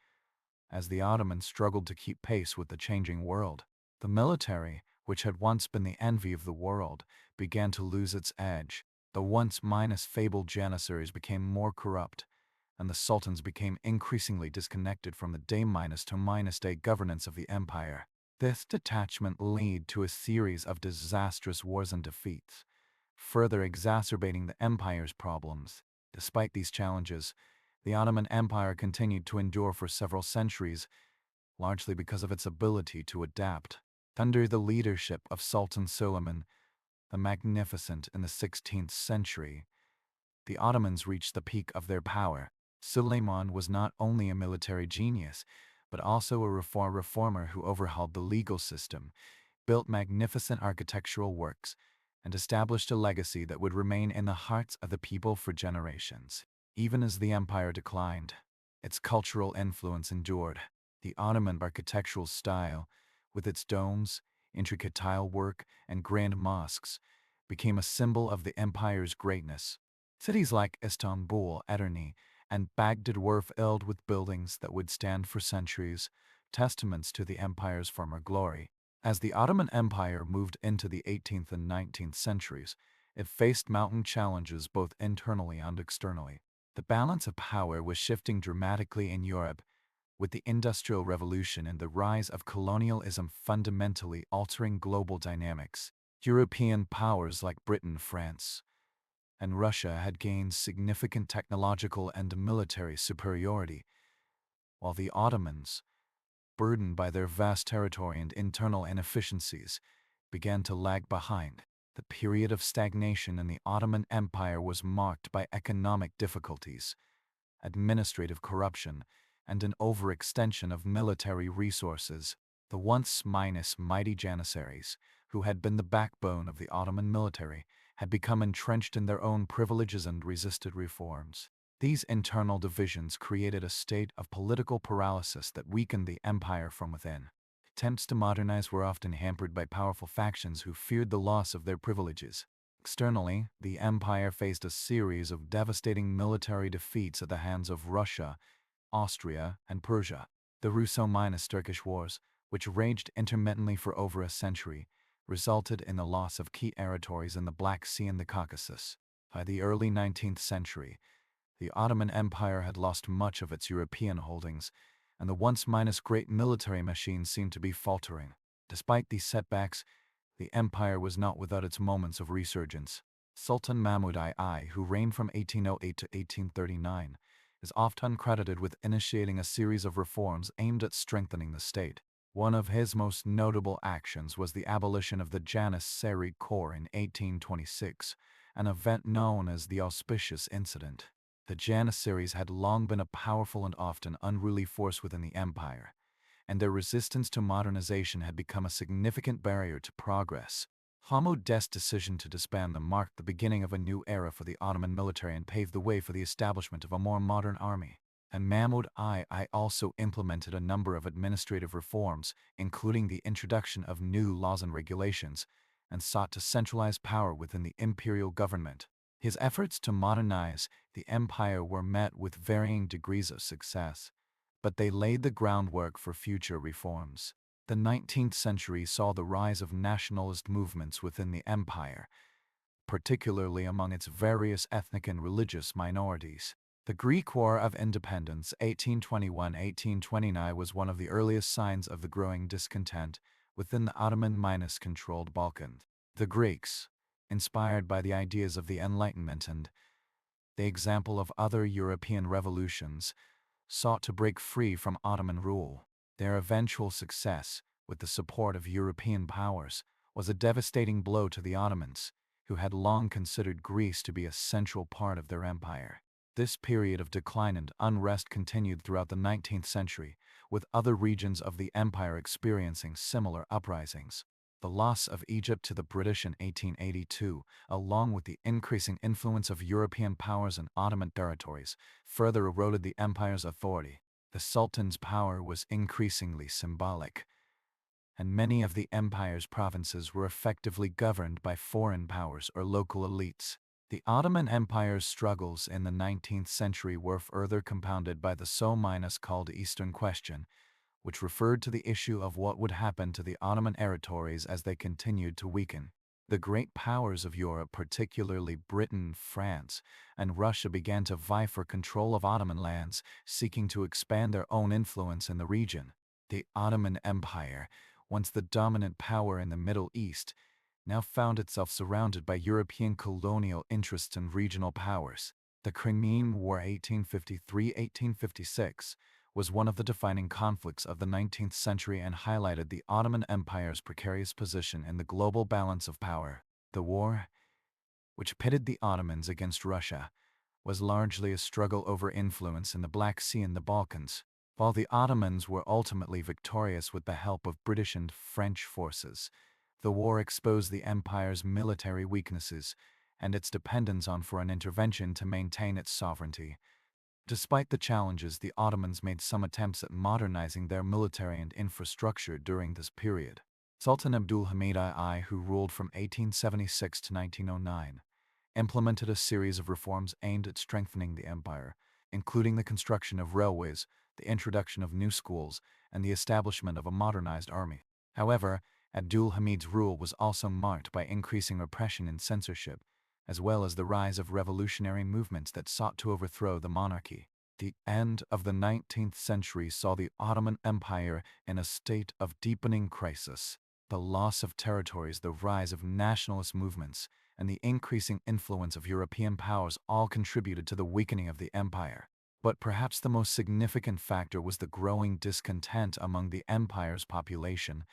as the Ottomans struggled to keep pace with the changing world. The military, which had once been the envy of the world, began to lose its edge. The once fabled Janissaries became more corrupt, and the sultans became increasingly disconnected from the day-to-day governance of the empire. This detachment led to a series of disastrous wars and defeats, further exacerbating the empire's problems. Despite these challenges, the Ottoman Empire continued to endure for several centuries, largely because of its ability to adapt. Under the leadership of Sultan Suleiman the Magnificent in the 16th century, the Ottomans reached the peak of their power. Suleiman was not only a military genius, but also a reformer who overhauled the legal system, built magnificent architectural works, and established a legacy that would remain in the hearts of the people for generations. Even as the empire declined, its cultural influence endured. The Ottoman architectural style, with its domes, intricate tile work, and grand mosques, became a symbol of the empire's greatness. Cities like Istanbul, Edirne, and Baghdad were filled with buildings that would stand for centuries, testaments to the empire's former glory. As the Ottoman Empire moved into the 18th and 19th centuries, it faced mounting challenges both internally and externally. The balance of power was shifting dramatically in Europe, with the Industrial Revolution and the rise of colonialism fundamentally altering global dynamics. European powers like Britain, France, and Russia had gained significant technological and military superiority, while the Ottomans, burdened by their vast territory and internal inefficiencies, began to lag behind. The period of stagnation in the Ottoman Empire was marked by economic difficulties, administrative corruption, and an overextension of military resources. The once mighty Janissaries, who had been the backbone of the Ottoman military, had become entrenched in their own privileges and resisted reforms. These internal divisions created a state of political paralysis that weakened the empire from within. Attempts to modernize were often hampered by powerful factions who feared the loss of their privileges. Externally, the empire faced a series of devastating military defeats at the hands of Russia, Austria, and Persia. The Russo-Turkish Wars, which raged intermittently for over a century, resulted in the loss of key territories in the Black Sea and the Caucasus. By the early 19th century, the Ottoman Empire had lost much of its European holdings, and the once-great military machine seemed to be faltering. Despite these setbacks, the empire was not without its moments of resurgence. Sultan Mahmud II, who reigned from 1808 to 1839, is often credited with initiating a series of reforms aimed at strengthening the state. One of his most notable actions was the abolition of the Janissary Corps in 1826, an event known as the Auspicious Incident. The Janissaries had long been a powerful and often unruly force within the empire, and their resistance to modernization had become a significant barrier to progress. Hammud's decision to disband them marked the beginning of a new era for the Ottoman military and paved the way for the establishment of a more modern army. And Mahmud I also implemented a number of administrative reforms, including the introduction of new laws and regulations, and sought to centralize power within the imperial government. His efforts to modernize the empire were met with varying degrees of success, but they laid the groundwork for future reforms. The 19th century saw the rise of nationalist movements within the empire, particularly among its various ethnic and religious minorities. The Greek War of Independence 1821-1829 was one of the earliest signs of the growing discontent within the Ottoman-controlled Balkans. The Greeks, inspired by the ideas of the Enlightenment and the example of other European revolutions, sought to break free from Ottoman rule. Their eventual success, with the support of European powers, was a devastating blow to the Ottomans, who had long considered Greece to be a central part of their empire. This period of decline and unrest continued throughout the 19th century, with other regions of the empire experiencing similar uprisings. The loss of Egypt to the British in 1882, along with the increasing influence of European powers in Ottoman territories, further eroded the empire's authority. The Sultan's power was increasingly symbolic, and many of the empire's provinces were effectively governed by foreign powers or local elites. The Ottoman Empire's struggles in the 19th century were further compounded by the so-called Eastern Question, which referred to the issue of what would happen to the Ottoman territories as they continued to weaken. The great powers of Europe, particularly Britain, France, and Russia, began to vie for control of Ottoman lands, seeking to expand their own influence in the region. The Ottoman Empire, once the dominant power in the Middle East, now found itself surrounded by European colonial interests and regional powers. The Crimean War 1853-1856 was one of the defining conflicts of the 19th century and highlighted the Ottoman Empire's precarious position in the global balance of power. The war, which pitted the Ottomans against Russia, was largely a struggle over influence in the Black Sea and the Balkans. While the Ottomans were ultimately victorious with the help of British and French forces, the war exposed the empire's military weaknesses and its dependence on foreign intervention to maintain its sovereignty. Despite the challenges, the Ottomans made some attempts at modernizing their military and infrastructure during this period. Sultan Abdul Hamid I, who ruled from 1876 to 1909, implemented a series of reforms aimed at strengthening the empire, including the construction of railways, the introduction of new schools, and the establishment of a modernized army. However, Abdul Hamid's rule was also marked by increasing repression and censorship, as well as the rise of revolutionary movements that sought to overthrow the monarchy. The end of the 19th century saw the Ottoman Empire in a state of deepening crisis. The loss of territories, the rise of nationalist movements, and the increasing influence of European powers all contributed to the weakening of the empire. But perhaps the most significant factor was the growing discontent among the empire's population,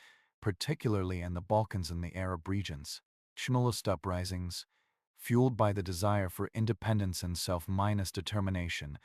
particularly in the Balkans and the Arab regions. Nationalist uprisings, fueled by the desire for independence and self-determination,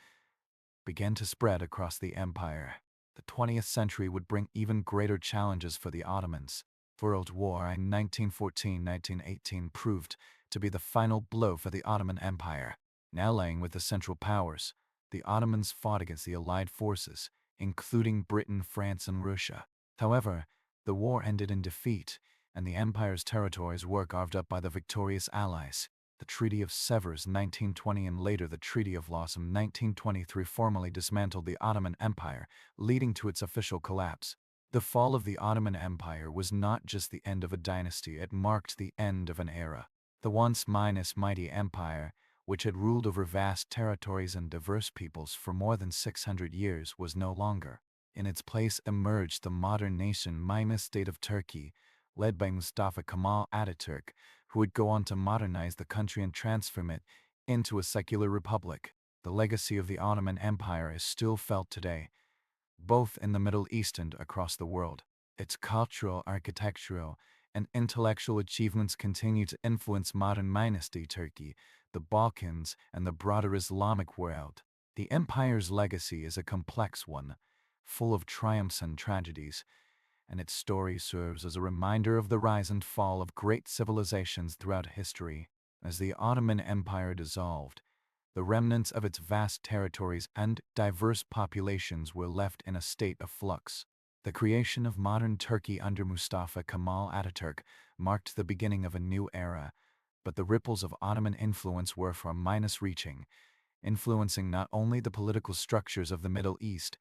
began to spread across the empire. The 20th century would bring even greater challenges for the Ottomans. World War in 1914-1918 proved to be the final blow for the Ottoman Empire. Now laying with the Central Powers, the Ottomans fought against the Allied forces, including Britain, France, and Russia. However, the war ended in defeat, and the empire's territories were carved up by the victorious Allies. The Treaty of Sevres 1920 and later the Treaty of Lausanne 1923 formally dismantled the Ottoman Empire, leading to its official collapse. The fall of the Ottoman Empire was not just the end of a dynasty, it marked the end of an era. The once mighty empire, which had ruled over vast territories and diverse peoples for more than 600 years, was no longer. In its place emerged the modern nation state of Turkey, led by Mustafa Kemal Ataturk, who would go on to modernize the country and transform it into a secular republic. The legacy of the Ottoman Empire is still felt today, both in the Middle East and across the world. Its cultural, architectural, and intellectual achievements continue to influence modern Turkey, the Balkans, and the broader Islamic world. The empire's legacy is a complex one, full of triumphs and tragedies, and its story serves as a reminder of the rise and fall of great civilizations throughout history. As the Ottoman Empire dissolved, the remnants of its vast territories and diverse populations were left in a state of flux. The creation of modern Turkey under Mustafa Kemal Ataturk marked the beginning of a new era, but the ripples of Ottoman influence were far-reaching, influencing not only the political structures of the Middle East,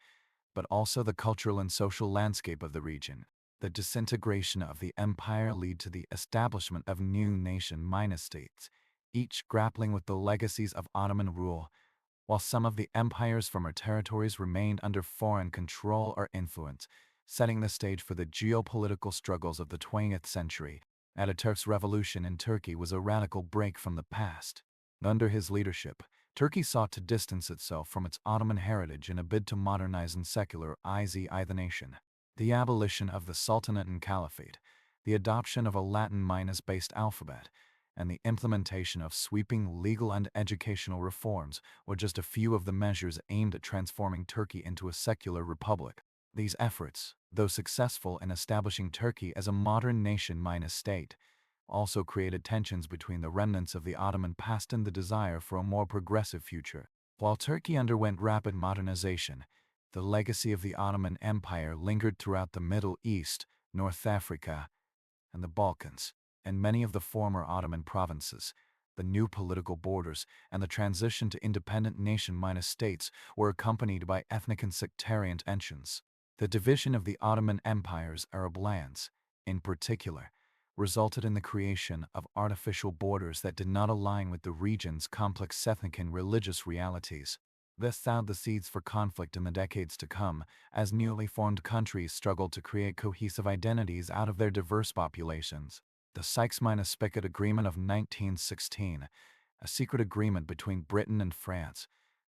but also the cultural and social landscape of the region. The disintegration of the empire led to the establishment of new nation-states, each grappling with the legacies of Ottoman rule. While some of the empire's former territories remained under foreign control or influence, setting the stage for the geopolitical struggles of the 20th century. Ataturk's revolution in Turkey was a radical break from the past. Under his leadership, Turkey sought to distance itself from its Ottoman heritage in a bid to modernize and secularize the nation. The abolition of the Sultanate and Caliphate, the adoption of a Latin-based alphabet, and the implementation of sweeping legal and educational reforms were just a few of the measures aimed at transforming Turkey into a secular republic. These efforts, though successful in establishing Turkey as a modern nation-state, also created tensions between the remnants of the Ottoman past and the desire for a more progressive future. While Turkey underwent rapid modernization, the legacy of the Ottoman Empire lingered throughout the Middle East, North Africa, and the Balkans. In many of the former Ottoman provinces, the new political borders and the transition to independent nation-states were accompanied by ethnic and sectarian tensions. The division of the Ottoman Empire's Arab lands, in particular, resulted in the creation of artificial borders that did not align with the region's complex ethnic and religious realities. This sowed the seeds for conflict in the decades to come, as newly formed countries struggled to create cohesive identities out of their diverse populations. The Sykes-Picot Agreement of 1916, a secret agreement between Britain and France,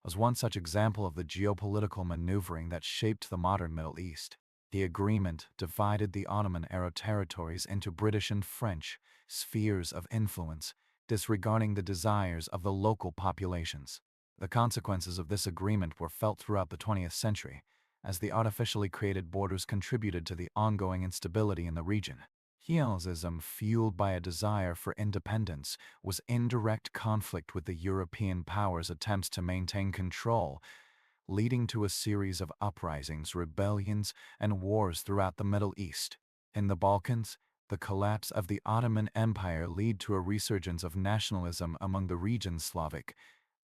was one such example of the geopolitical maneuvering that shaped the modern Middle East. The agreement divided the Ottoman-era territories into British and French spheres of influence, disregarding the desires of the local populations. The consequences of this agreement were felt throughout the 20th century, as the artificially created borders contributed to the ongoing instability in the region. Healism, fueled by a desire for independence, was in direct conflict with the European powers' attempts to maintain control, leading to a series of uprisings, rebellions, and wars throughout the Middle East. In the Balkans, the collapse of the Ottoman Empire led to a resurgence of nationalism among the region's Slavic,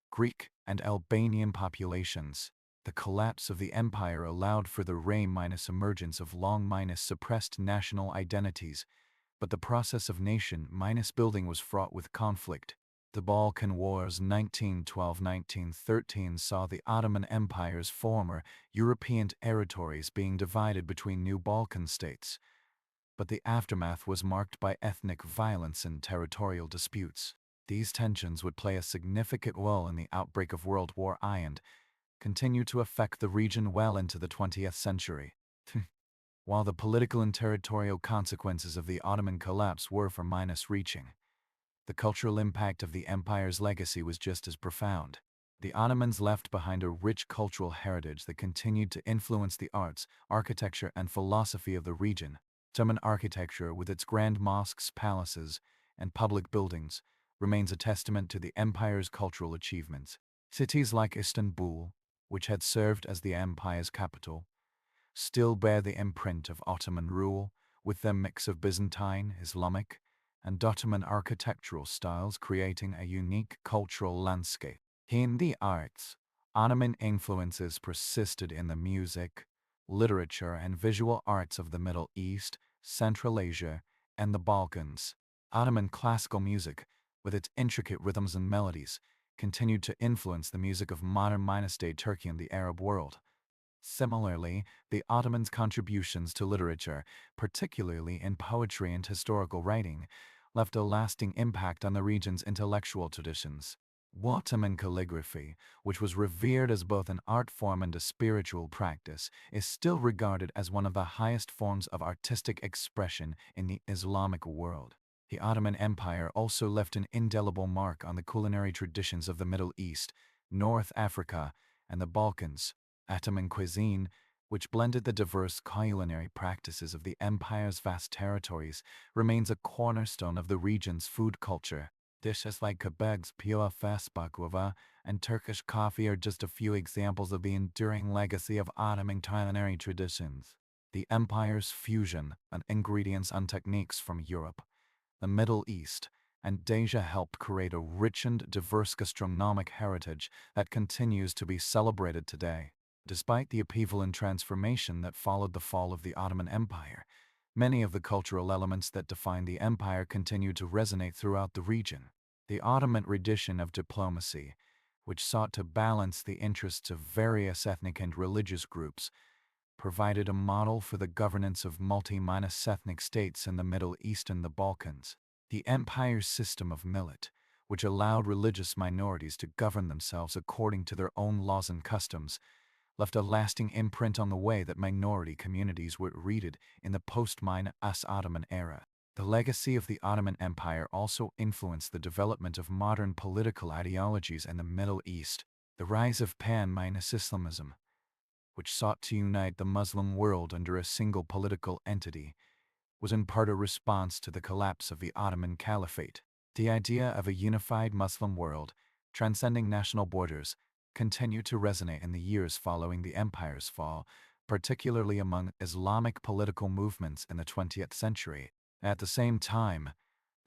Greek, and Albanian populations. The collapse of the empire allowed for the emergence of long-suppressed national identities, but the process of nation-building was fraught with conflict. The Balkan Wars 1912–1913 saw the Ottoman Empire's former European territories being divided between new Balkan states, but the aftermath was marked by ethnic violence and territorial disputes. These tensions would play a significant role in the outbreak of World War I and continue to affect the region well into the 20th century. While the political and territorial consequences of the Ottoman collapse were reaching, the cultural impact of the empire's legacy was just as profound. The Ottomans left behind a rich cultural heritage that continued to influence the arts, architecture, and philosophy of the region. Ottoman architecture, with its grand mosques, palaces, and public buildings, remains a testament to the empire's cultural achievements. Cities like Istanbul, which had served as the empire's capital, still bear the imprint of Ottoman rule, with their mix of Byzantine, Islamic, and Ottoman architectural styles creating a unique cultural landscape. In the arts, Ottoman influences persisted in the music, literature, and visual arts of the Middle East, Central Asia, and the Balkans. Ottoman classical music, with its intricate rhythms and melodies, continued to influence the music of modern-day Turkey and the Arab world. Similarly, the Ottomans' contributions to literature, particularly in poetry and historical writing, left a lasting impact on the region's intellectual traditions. Ottoman calligraphy, which was revered as both an art form and a spiritual practice, is still regarded as one of the highest forms of artistic expression in the Islamic world. The Ottoman Empire also left an indelible mark on the culinary traditions of the Middle East, North Africa, and the Balkans. Ottoman cuisine, which blended the diverse culinary practices of the empire's vast territories, remains a cornerstone of the region's food culture. Dishes like kebabs, pila fas baklava, and Turkish coffee are just a few examples of the enduring legacy of Ottoman culinary traditions. The empire's fusion of ingredients and techniques from Europe, the Middle East, and Asia helped create a rich and diverse gastronomic heritage that continues to be celebrated today. Despite the upheaval and transformation that followed the fall of the Ottoman Empire, many of the cultural elements that define the empire continue to resonate throughout the region. The Ottoman tradition of diplomacy, which sought to balance the interests of various ethnic and religious groups, provided a model for the governance of multi-ethnic states in the Middle East and the Balkans. The empire's system of millet, which allowed religious minorities to govern themselves according to their own laws and customs, left a lasting imprint on the way that minority communities were treated in the post-Ottoman era. The legacy of the Ottoman Empire also influenced the development of modern political ideologies in the Middle East. The rise of pan-Islamism, which sought to unite the Muslim world under a single political entity, was in part a response to the collapse of the Ottoman Caliphate. The idea of a unified Muslim world, transcending national borders, continued to resonate in the years following the empire's fall, particularly among Islamic political movements in the 20th century. At the same time,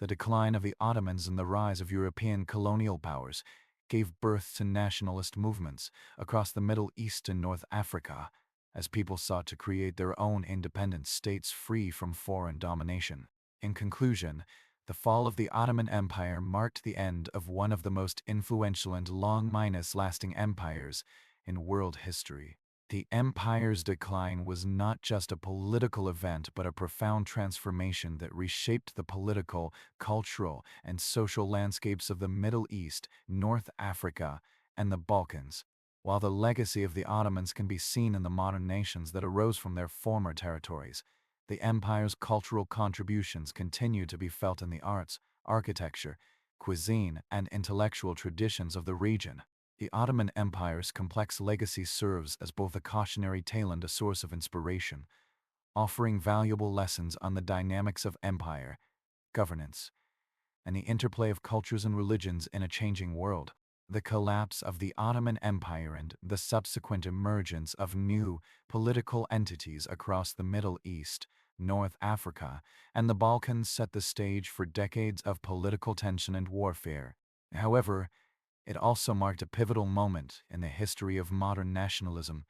the decline of the Ottomans and the rise of European colonial powers gave birth to nationalist movements across the Middle East and North Africa, as people sought to create their own independent states free from foreign domination. In conclusion, the fall of the Ottoman Empire marked the end of one of the most influential and long-lasting empires in world history. The empire's decline was not just a political event but a profound transformation that reshaped the political, cultural, and social landscapes of the Middle East, North Africa, and the Balkans. While the legacy of the Ottomans can be seen in the modern nations that arose from their former territories, the empire's cultural contributions continue to be felt in the arts, architecture, cuisine, and intellectual traditions of the region. The Ottoman Empire's complex legacy serves as both a cautionary tale and a source of inspiration, offering valuable lessons on the dynamics of empire, governance, and the interplay of cultures and religions in a changing world. The collapse of the Ottoman Empire and the subsequent emergence of new political entities across the Middle East, North Africa, and the Balkans set the stage for decades of political tension and warfare. However, it also marked a pivotal moment in the history of modern nationalism,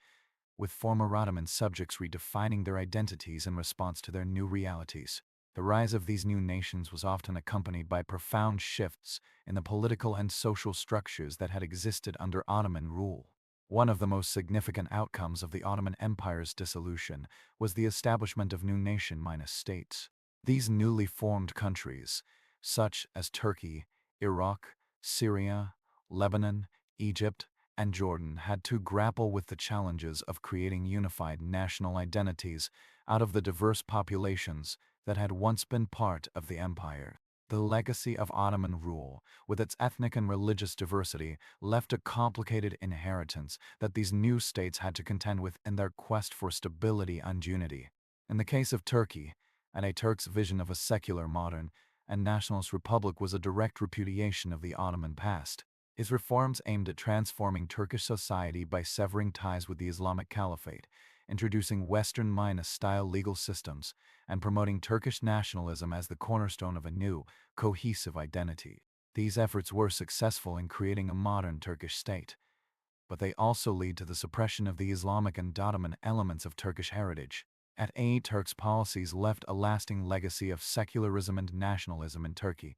with former Ottoman subjects redefining their identities in response to their new realities. The rise of these new nations was often accompanied by profound shifts in the political and social structures that had existed under Ottoman rule. One of the most significant outcomes of the Ottoman Empire's dissolution was the establishment of new nation-states. These newly formed countries, such as Turkey, Iraq, Syria, Lebanon, Egypt, and Jordan, had to grapple with the challenges of creating unified national identities out of the diverse populations that had once been part of the empire. The legacy of Ottoman rule, with its ethnic and religious diversity, left a complicated inheritance that these new states had to contend with in their quest for stability and unity. In the case of Turkey, Ataturk's vision of a secular, modern, and nationalist republic was a direct repudiation of the Ottoman past. His reforms aimed at transforming Turkish society by severing ties with the Islamic Caliphate, introducing Western-style legal systems, and promoting Turkish nationalism as the cornerstone of a new, cohesive identity. These efforts were successful in creating a modern Turkish state, but they also lead to the suppression of the Islamic and Ottoman elements of Turkish heritage. Ataturk's policies left a lasting legacy of secularism and nationalism in Turkey,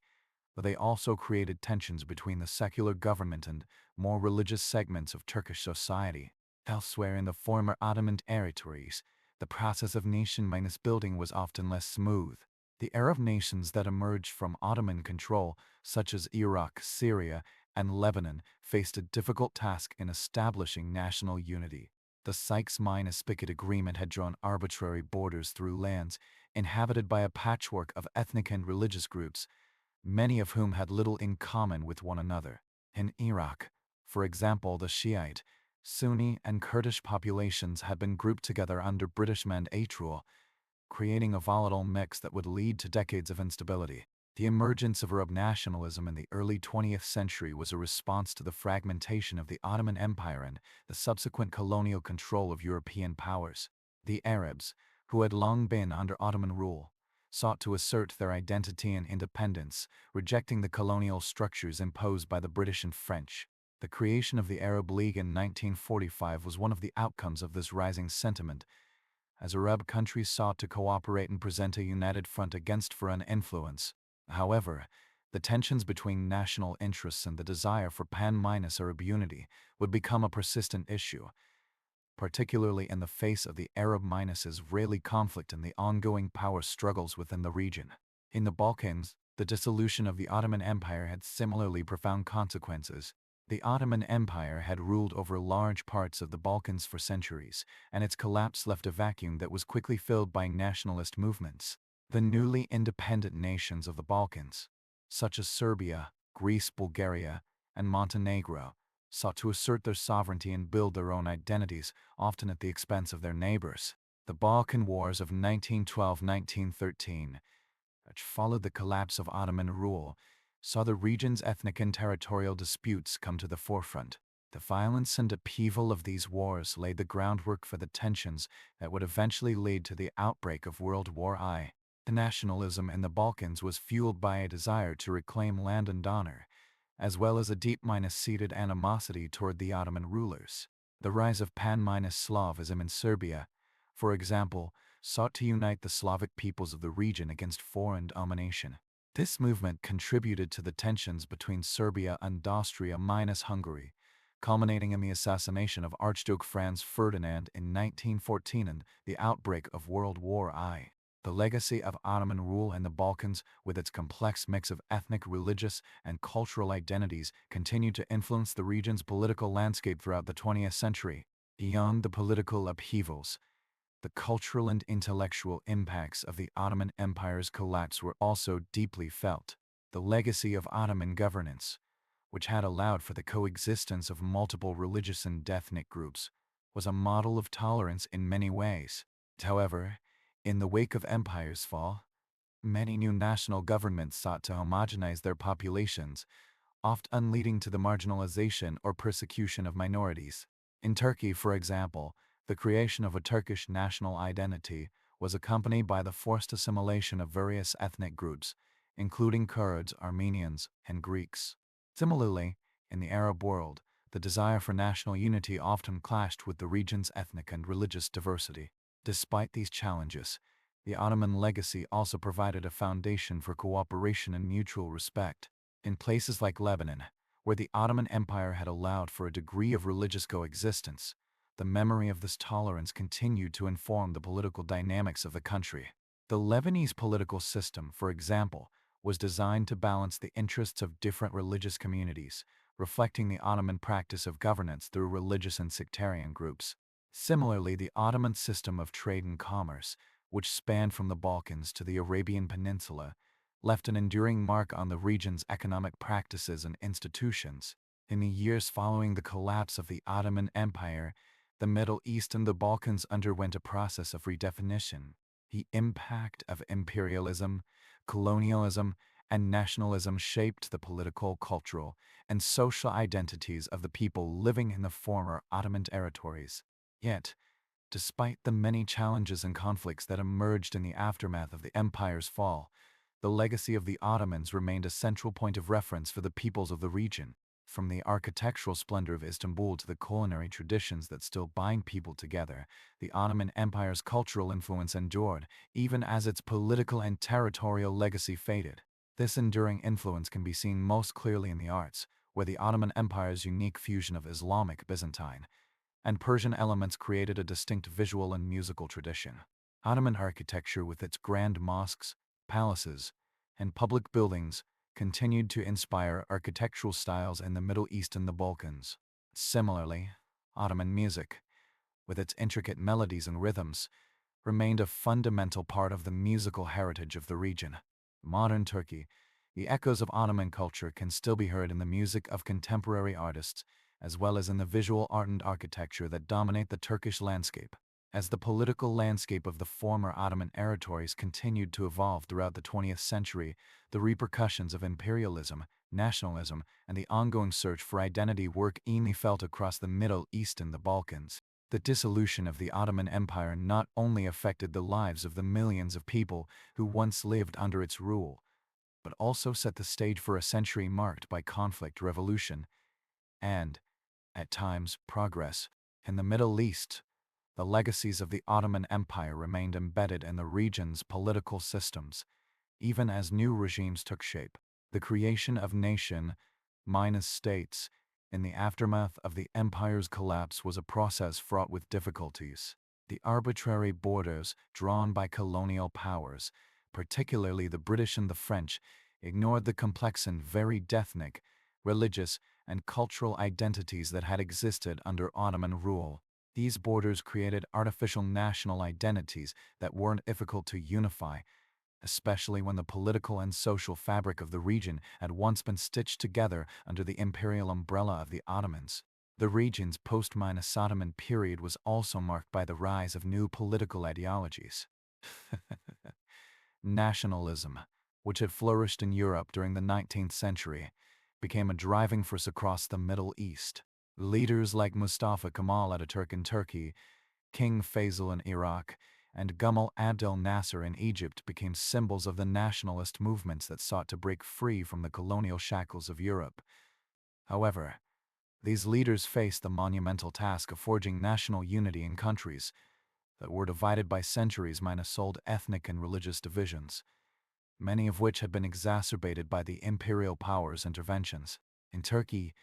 but they also created tensions between the secular government and more religious segments of Turkish society. Elsewhere in the former Ottoman territories, the process of nation-building was often less smooth. The Arab nations that emerged from Ottoman control, such as Iraq, Syria, and Lebanon, faced a difficult task in establishing national unity. The Sykes-Picot Agreement had drawn arbitrary borders through lands inhabited by a patchwork of ethnic and religious groups, many of whom had little in common with one another. In Iraq, for example, the Shiite, Sunni, and Kurdish populations had been grouped together under British mandate rule, creating a volatile mix that would lead to decades of instability. The emergence of Arab nationalism in the early 20th century was a response to the fragmentation of the Ottoman Empire and the subsequent colonial control of European powers. The Arabs, who had long been under Ottoman rule, sought to assert their identity and independence, rejecting the colonial structures imposed by the British and French. The creation of the Arab League in 1945 was one of the outcomes of this rising sentiment, as Arab countries sought to cooperate and present a united front against foreign influence. However, the tensions between national interests and the desire for pan-Arab unity would become a persistent issue, particularly in the face of the Arab-Israeli conflict and the ongoing power struggles within the region. In the Balkans, the dissolution of the Ottoman Empire had similarly profound consequences. The Ottoman Empire had ruled over large parts of the Balkans for centuries, and its collapse left a vacuum that was quickly filled by nationalist movements. The newly independent nations of the Balkans, such as Serbia, Greece, Bulgaria, and Montenegro, sought to assert their sovereignty and build their own identities, often at the expense of their neighbors. The Balkan Wars of 1912-1913, which followed the collapse of Ottoman rule, saw the region's ethnic and territorial disputes come to the forefront. The violence and upheaval of these wars laid the groundwork for the tensions that would eventually lead to the outbreak of World War I. The nationalism in the Balkans was fueled by a desire to reclaim land and honor, as well as a deep-seated animosity toward the Ottoman rulers. The rise of pan-Slavism in Serbia, for example, sought to unite the Slavic peoples of the region against foreign domination. This movement contributed to the tensions between Serbia and Austria-Hungary, culminating in the assassination of Archduke Franz Ferdinand in 1914 and the outbreak of World War I. The legacy of Ottoman rule in the Balkans, with its complex mix of ethnic, religious, and cultural identities, continued to influence the region's political landscape throughout the 20th century. Beyond the political upheavals, the cultural and intellectual impacts of the Ottoman Empire's collapse were also deeply felt. The legacy of Ottoman governance, which had allowed for the coexistence of multiple religious and ethnic groups, was a model of tolerance in many ways. However, in the wake of empire's fall, many new national governments sought to homogenize their populations, often leading to the marginalization or persecution of minorities. In Turkey, for example, the creation of a Turkish national identity was accompanied by the forced assimilation of various ethnic groups, including Kurds, Armenians, and Greeks. Similarly, in the Arab world, the desire for national unity often clashed with the region's ethnic and religious diversity. Despite these challenges, the Ottoman legacy also provided a foundation for cooperation and mutual respect. In places like Lebanon, where the Ottoman Empire had allowed for a degree of religious coexistence, the memory of this tolerance continued to inform the political dynamics of the country. The Lebanese political system, for example, was designed to balance the interests of different religious communities, reflecting the Ottoman practice of governance through religious and sectarian groups. Similarly, the Ottoman system of trade and commerce, which spanned from the Balkans to the Arabian Peninsula, left an enduring mark on the region's economic practices and institutions. In the years following the collapse of the Ottoman Empire, the Middle East and the Balkans underwent a process of redefinition. The impact of imperialism, colonialism, and nationalism shaped the political, cultural, and social identities of the people living in the former Ottoman territories. Yet, despite the many challenges and conflicts that emerged in the aftermath of the empire's fall, the legacy of the Ottomans remained a central point of reference for the peoples of the region. From the architectural splendor of Istanbul to the culinary traditions that still bind people together, the Ottoman Empire's cultural influence endured, even as its political and territorial legacy faded. This enduring influence can be seen most clearly in the arts, where the Ottoman Empire's unique fusion of Islamic, Byzantine, and Persian elements created a distinct visual and musical tradition. Ottoman architecture, with its grand mosques, palaces, and public buildings, continued to inspire architectural styles in the Middle East and the Balkans. Similarly, Ottoman music, with its intricate melodies and rhythms, remained a fundamental part of the musical heritage of the region. Modern Turkey, the echoes of Ottoman culture can still be heard in the music of contemporary artists, as well as in the visual art and architecture that dominate the Turkish landscape. As the political landscape of the former Ottoman territories continued to evolve throughout the 20th century, the repercussions of imperialism, nationalism, and the ongoing search for identity were keenly felt across the Middle East and the Balkans. The dissolution of the Ottoman Empire not only affected the lives of the millions of people who once lived under its rule, but also set the stage for a century marked by conflict, revolution, and, at times, progress. In the Middle East, the legacies of the Ottoman Empire remained embedded in the region's political systems, even as new regimes took shape. The creation of nation-states in the aftermath of the empire's collapse was a process fraught with difficulties. The arbitrary borders drawn by colonial powers, particularly the British and the French, ignored the complex and varied ethnic, religious, and cultural identities that had existed under Ottoman rule. These borders created artificial national identities that weren't difficult to unify, especially when the political and social fabric of the region had once been stitched together under the imperial umbrella of the Ottomans. The region's post-Ottoman period was also marked by the rise of new political ideologies. Nationalism, which had flourished in Europe during the 19th century, became a driving force across the Middle East. Leaders like Mustafa Kemal Ataturk in Turkey, King Faisal in Iraq, and Gamal Abdel Nasser in Egypt became symbols of the nationalist movements that sought to break free from the colonial shackles of Europe. However, these leaders faced the monumental task of forging national unity in countries that were divided by centuries minus old ethnic and religious divisions, many of which had been exacerbated by the imperial powers' interventions. In Turkey,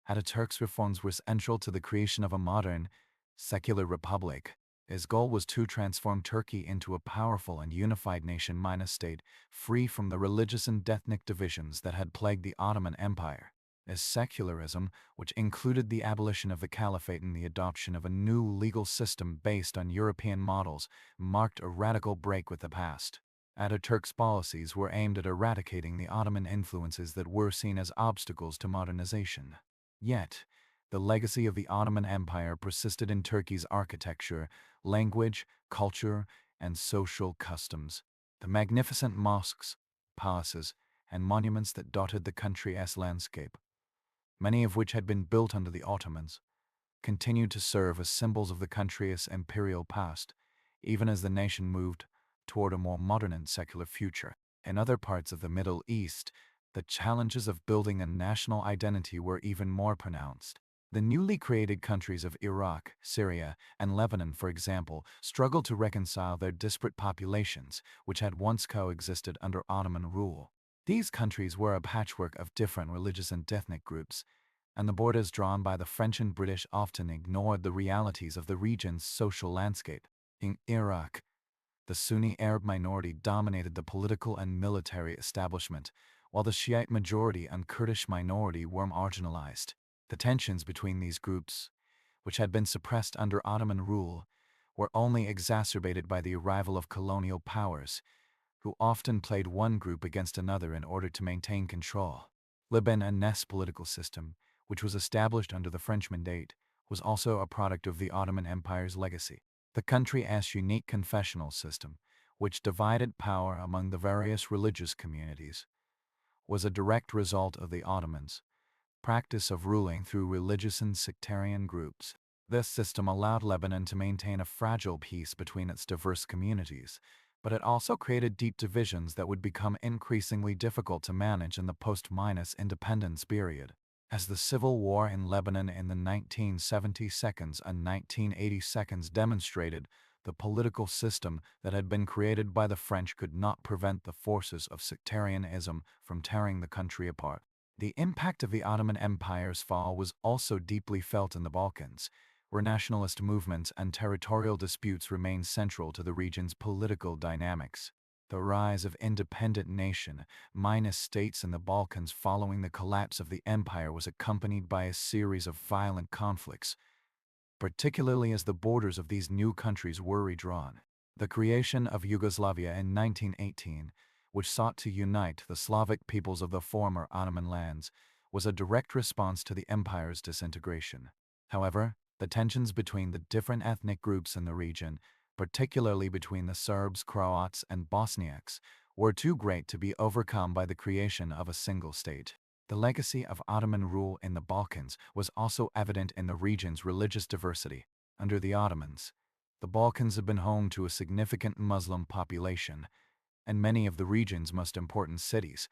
Ataturk's reforms were central to the creation of a modern, secular republic. His goal was to transform Turkey into a powerful and unified nation-state, free from the religious and ethnic divisions that had plagued the Ottoman Empire. His secularism, which included the abolition of the caliphate and the adoption of a new legal system based on European models, marked a radical break with the past. Ataturk's policies were aimed at eradicating the Ottoman influences that were seen as obstacles to modernization. Yet, the legacy of the Ottoman Empire persisted in Turkey's architecture, language, culture, and social customs. The magnificent mosques, palaces, and monuments that dotted the country's landscape, many of which had been built under the Ottomans, continued to serve as symbols of the country's imperial past, even as the nation moved toward a more modern and secular future. In other parts of the Middle East, the challenges of building a national identity were even more pronounced. The newly created countries of Iraq, Syria, and Lebanon, for example, struggled to reconcile their disparate populations, which had once coexisted under Ottoman rule. These countries were a patchwork of different religious and ethnic groups, and the borders drawn by the French and British often ignored the realities of the region's social landscape. In Iraq, the Sunni Arab minority dominated the political and military establishment, while the Shiite majority and Kurdish minority were marginalized. The tensions between these groups, which had been suppressed under Ottoman rule, were only exacerbated by the arrival of colonial powers, who often played one group against another in order to maintain control. Lebanon's political system, which was established under the French Mandate, was also a product of the Ottoman Empire's legacy. The country's unique confessional system, which divided power among the various religious communities, was a direct result of the Ottomans' practice of ruling through religious and sectarian groups. This system allowed Lebanon to maintain a fragile peace between its diverse communities, but it also created deep divisions that would become increasingly difficult to manage in the post-independence period. As the civil war in Lebanon in the 1970s and 1980s demonstrated, the political system that had been created by the French could not prevent the forces of sectarianism from tearing the country apart. The impact of the Ottoman Empire's fall was also deeply felt in the Balkans, where nationalist movements and territorial disputes remained central to the region's political dynamics. The rise of independent nation-states in the Balkans following the collapse of the empire was accompanied by a series of violent conflicts, particularly as the borders of these new countries were redrawn. The creation of Yugoslavia in 1918, which sought to unite the Slavic peoples of the former Ottoman lands, was a direct response to the empire's disintegration. However, the tensions between the different ethnic groups in the region, particularly between the Serbs, Croats, and Bosniaks, were too great to be overcome by the creation of a single state. The legacy of Ottoman rule in the Balkans was also evident in the region's religious diversity. Under the Ottomans, the Balkans had been home to a significant Muslim population, and many of the region's most important cities,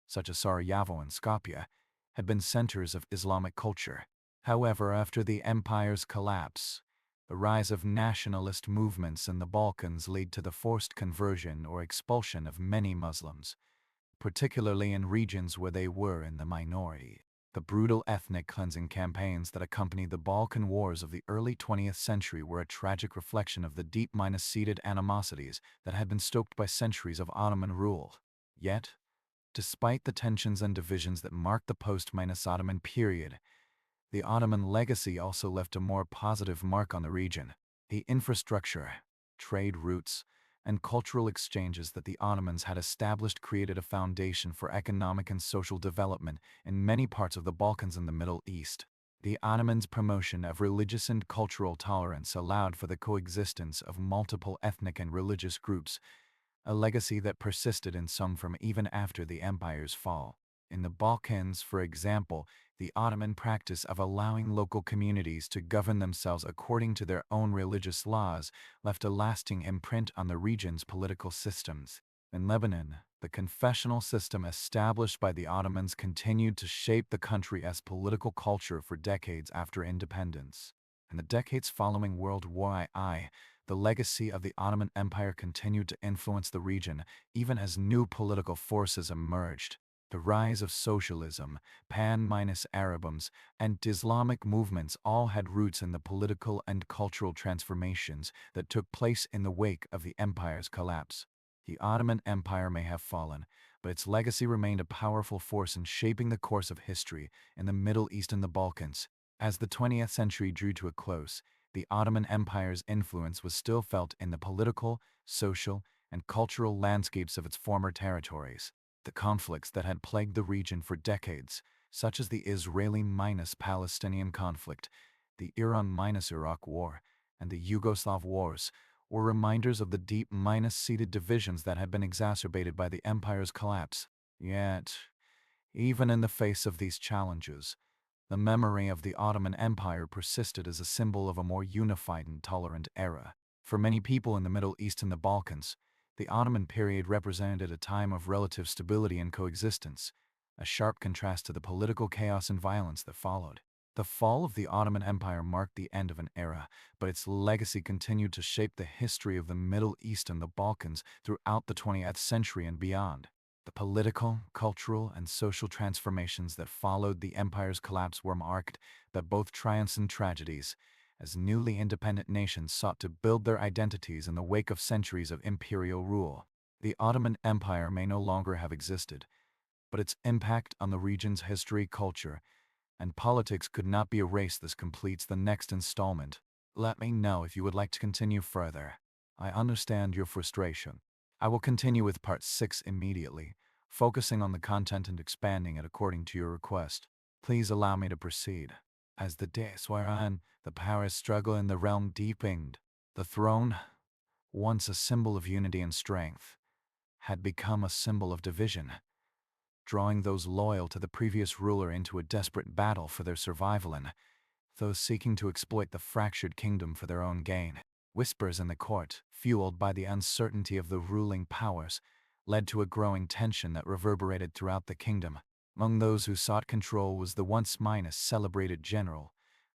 such as Sarajevo and Skopje, had been centers of Islamic culture. However, after the empire's collapse, the rise of nationalist movements in the Balkans led to the forced conversion or expulsion of many Muslims, particularly in regions where they were in the minority. The brutal ethnic cleansing campaigns that accompanied the Balkan Wars of the early 20th century were a tragic reflection of the deep-seated animosities that had been stoked by centuries of Ottoman rule. Yet, despite the tensions and divisions that marked the post-Ottoman period, the Ottoman legacy also left a more positive mark on the region. The infrastructure, trade routes, and cultural exchanges that the Ottomans had established created a foundation for economic and social development in many parts of the Balkans and the Middle East. The Ottomans' promotion of religious and cultural tolerance allowed for the coexistence of multiple ethnic and religious groups, a legacy that persisted in some from even after the empire's fall. In the Balkans, for example, the Ottoman practice of allowing local communities to govern themselves according to their own religious laws left a lasting imprint on the region's political systems. In Lebanon, the confessional system established by the Ottomans continued to shape the country's political culture for decades after independence. In the decades following World War I, The legacy of the Ottoman Empire continued to influence the region even as new political forces emerged. The rise of socialism, pan-Arabism, and Islamic movements all had roots in the political and cultural transformations that took place in the wake of the empire's collapse. The Ottoman Empire may have fallen, but its legacy remained a powerful force in shaping the course of history in the Middle East and the Balkans. As the 20th century drew to a close, the Ottoman Empire's influence was still felt in the political, social, and cultural landscapes of its former territories. The conflicts that had plagued the region for decades, such as the Israeli-Palestinian conflict, the Iran-Iraq War, and the Yugoslav Wars, were reminders of the deep-seated divisions that had been exacerbated by the empire's collapse. Yet, even in the face of these challenges, the memory of the Ottoman Empire persisted as a symbol of a more unified and tolerant era. For many people in the Middle East and the Balkans, the Ottoman period represented a time of relative stability and coexistence, a sharp contrast to the political chaos and violence that followed. The fall of the Ottoman Empire marked the end of an era, but its legacy continued to shape the history of the Middle East and the Balkans throughout the 20th century and beyond. The political, cultural, and social transformations that followed the empire's collapse were marked by both triumphs and tragedies, as newly independent nations sought to build their identities in the wake of centuries of imperial rule. The Ottoman Empire may no longer have existed, but its impact on the region's history, culture, and politics could not be erased. This completes the next installment. Let me know if you would like to continue further. I understand your frustration. I will continue with part 6 immediately, focusing on the content and expanding it according to your request. Please allow me to proceed. As the days wore on, the power struggle in the realm deepened. The throne, once a symbol of unity and strength, had become a symbol of division, drawing those loyal to the previous ruler into a desperate battle for their survival and those seeking to exploit the fractured kingdom for their own gain. Whispers in the court, fueled by the uncertainty of the ruling powers, led to a growing tension that reverberated throughout the kingdom. Among those who sought control was the once celebrated general,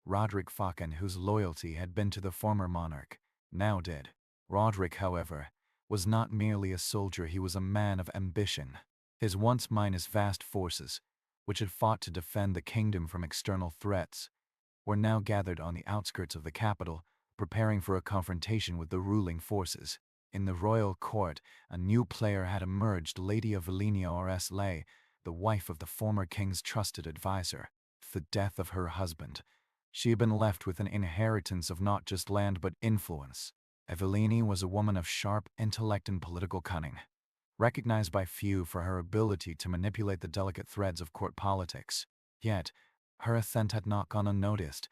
Roderick Falcon, whose loyalty had been to the former monarch, now dead. Roderick, however, was not merely a soldier, he was a man of ambition. His once vast forces, which had fought to defend the kingdom from external threats, were now gathered on the outskirts of the capital, preparing for a confrontation with the ruling forces. In the royal court, a new player had emerged, Lady Evelina Ors Lay, the wife of the former king's trusted advisor. The death of her husband, she had been left with an inheritance of not just land but influence. Evelina was a woman of sharp intellect and political cunning, recognized by few for her ability to manipulate the delicate threads of court politics. Yet, her ascent had not gone unnoticed,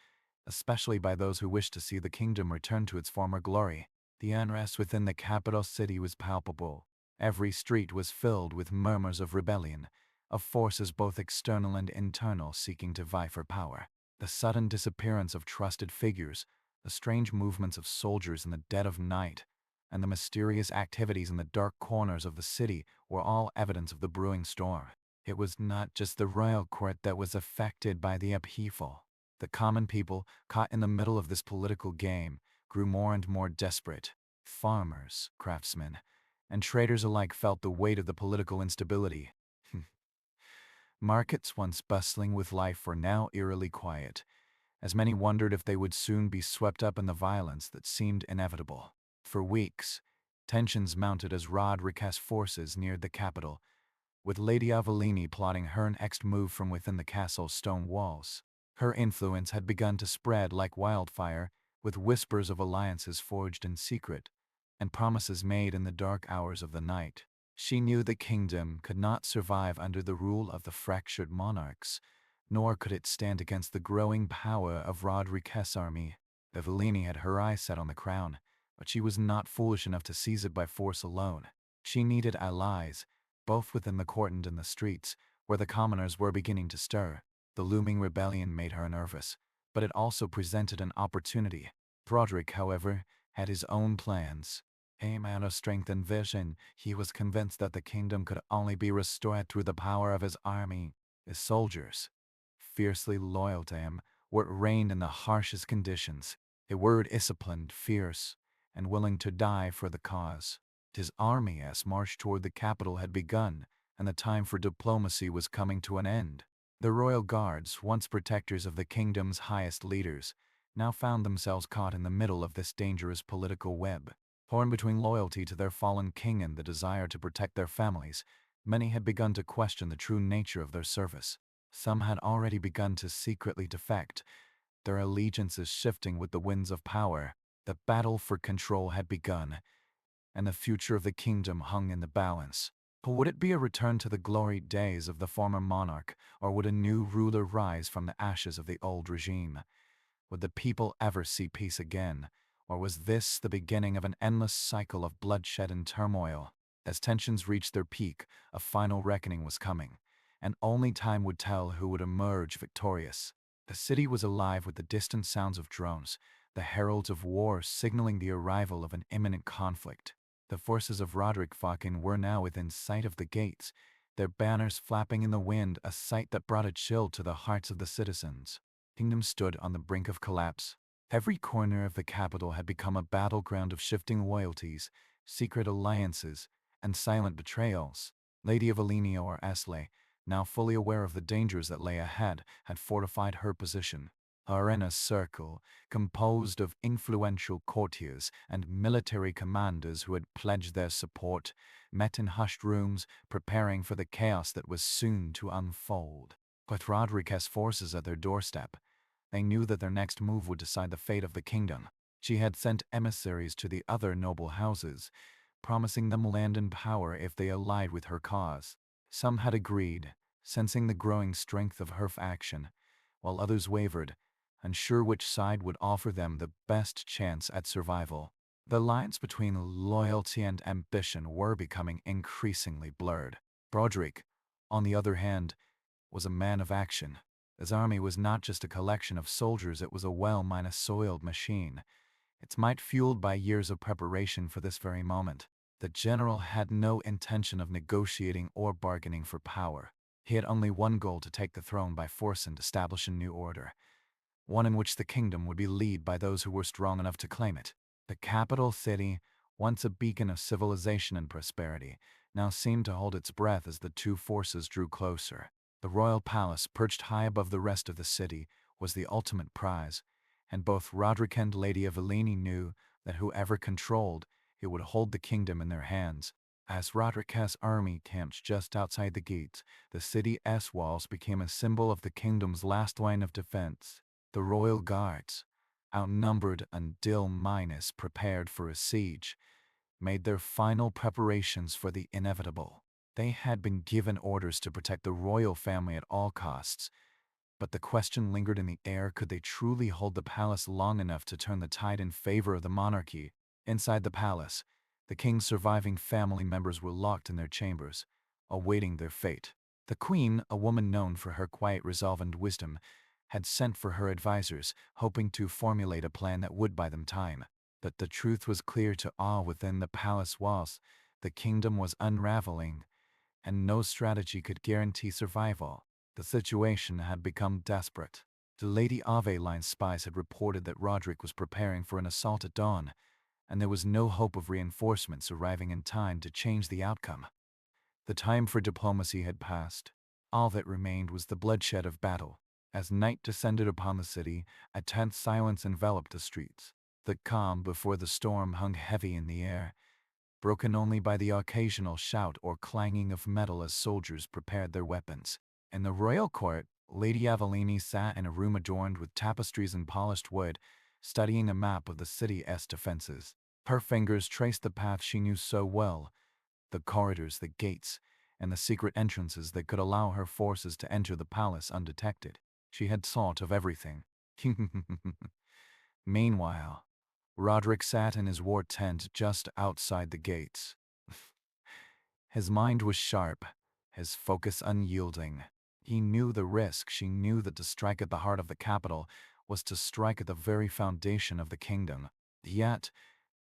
especially by those who wished to see the kingdom return to its former glory. The unrest within the capital city was palpable. Every street was filled with murmurs of rebellion, of forces both external and internal seeking to vie for power. The sudden disappearance of trusted figures, the strange movements of soldiers in the dead of night, and the mysterious activities in the dark corners of the city were all evidence of the brewing storm. It was not just the royal court that was affected by the upheaval. The common people, caught in the middle of this political game, grew more and more desperate. Farmers, craftsmen, and traders alike felt the weight of the political instability. Markets once bustling with life were now eerily quiet, as many wondered if they would soon be swept up in the violence that seemed inevitable. For weeks, tensions mounted as Roderick's forces neared the capital, with Lady Avellini plotting her next move from within the castle's stone walls. Her influence had begun to spread like wildfire, with whispers of alliances forged in secret, and promises made in the dark hours of the night. She knew the kingdom could not survive under the rule of the fractured monarchs, nor could it stand against the growing power of Roderick's army. Evelini had her eyes set on the crown, but she was not foolish enough to seize it by force alone. She needed allies, both within the court and in the streets, where the commoners were beginning to stir. The looming rebellion made her nervous, but it also presented an opportunity. Roderick, however, had his own plans. A man of strength and vision, he was convinced that the kingdom could only be restored through the power of his army. His soldiers, fiercely loyal to him, were trained in the harshest conditions. They were disciplined, fierce, and willing to die for the cause. His army's march toward the capital had begun, and the time for diplomacy was coming to an end. The royal guards, once protectors of the kingdom's highest leaders, now found themselves caught in the middle of this dangerous political web. Torn between loyalty to their fallen king and the desire to protect their families, many had begun to question the true nature of their service. Some had already begun to secretly defect, their allegiances shifting with the winds of power. The battle for control had begun, and the future of the kingdom hung in the balance. Would it be a return to the glory days of the former monarch, or would a new ruler rise from the ashes of the old regime? Would the people ever see peace again, or was this the beginning of an endless cycle of bloodshed and turmoil? As tensions reached their peak, a final reckoning was coming, and only time would tell who would emerge victorious. The city was alive with the distant sounds of drones, the heralds of war signaling the arrival of an imminent conflict. The forces of Roderick Falcon were now within sight of the gates, their banners flapping in the wind, a sight that brought a chill to the hearts of the citizens. Kingdom stood on the brink of collapse. Every corner of the capital had become a battleground of shifting loyalties, secret alliances, and silent betrayals. Lady Evelina or Esley, now fully aware of the dangers that lay ahead, had fortified her position. Her inner circle, composed of influential courtiers and military commanders who had pledged their support, met in hushed rooms, preparing for the chaos that was soon to unfold. With Roderick's forces at their doorstep, they knew that their next move would decide the fate of the kingdom. She had sent emissaries to the other noble houses, promising them land and power if they allied with her cause. Some had agreed, sensing the growing strength of her faction, while others wavered, unsure which side would offer them the best chance at survival. The lines between loyalty and ambition were becoming increasingly blurred. Broderick, on the other hand, was a man of action. His army was not just a collection of soldiers, it was a well-soiled machine, its might fueled by years of preparation for this very moment. The general had no intention of negotiating or bargaining for power. He had only one goal: to take the throne by force and establish a new order, one in which the kingdom would be led by those who were strong enough to claim it. The capital city, once a beacon of civilization and prosperity, now seemed to hold its breath as the two forces drew closer. The royal palace, perched high above the rest of the city, was the ultimate prize, and both Roderick and Lady Evelina knew that whoever controlled it would hold the kingdom in their hands. As Roderick's army camped just outside the gates, the city's walls became a symbol of the kingdom's last line of defense. The royal guards, outnumbered until minus prepared for a siege, made their final preparations for the inevitable. They had been given orders to protect the royal family at all costs, but the question lingered in the air: could they truly hold the palace long enough to turn the tide in favor of the monarchy? Inside the palace, the king's surviving family members were locked in their chambers, awaiting their fate. The queen, a woman known for her quiet resolve and wisdom, had sent for her advisors, hoping to formulate a plan that would buy them time. But the truth was clear to all within the palace walls: the kingdom was unraveling, and no strategy could guarantee survival. The situation had become desperate. The Lady Aveline's spies had reported that Roderick was preparing for an assault at dawn, and there was no hope of reinforcements arriving in time to change the outcome. The time for diplomacy had passed. All that remained was the bloodshed of battle. As night descended upon the city, a tense silence enveloped the streets. The calm before the storm hung heavy in the air, broken only by the occasional shout or clanging of metal as soldiers prepared their weapons. In the royal court, Lady Evelina sat in a room adorned with tapestries and polished wood, studying a map of the city's defenses. Her fingers traced the path she knew so well: the corridors, the gates, and the secret entrances that could allow her forces to enter the palace undetected. She had thought of everything. Meanwhile, Roderick sat in his war tent just outside the gates. His mind was sharp, his focus unyielding. He knew the risk. She knew that to strike at the heart of the capital was to strike at the very foundation of the kingdom. Yet,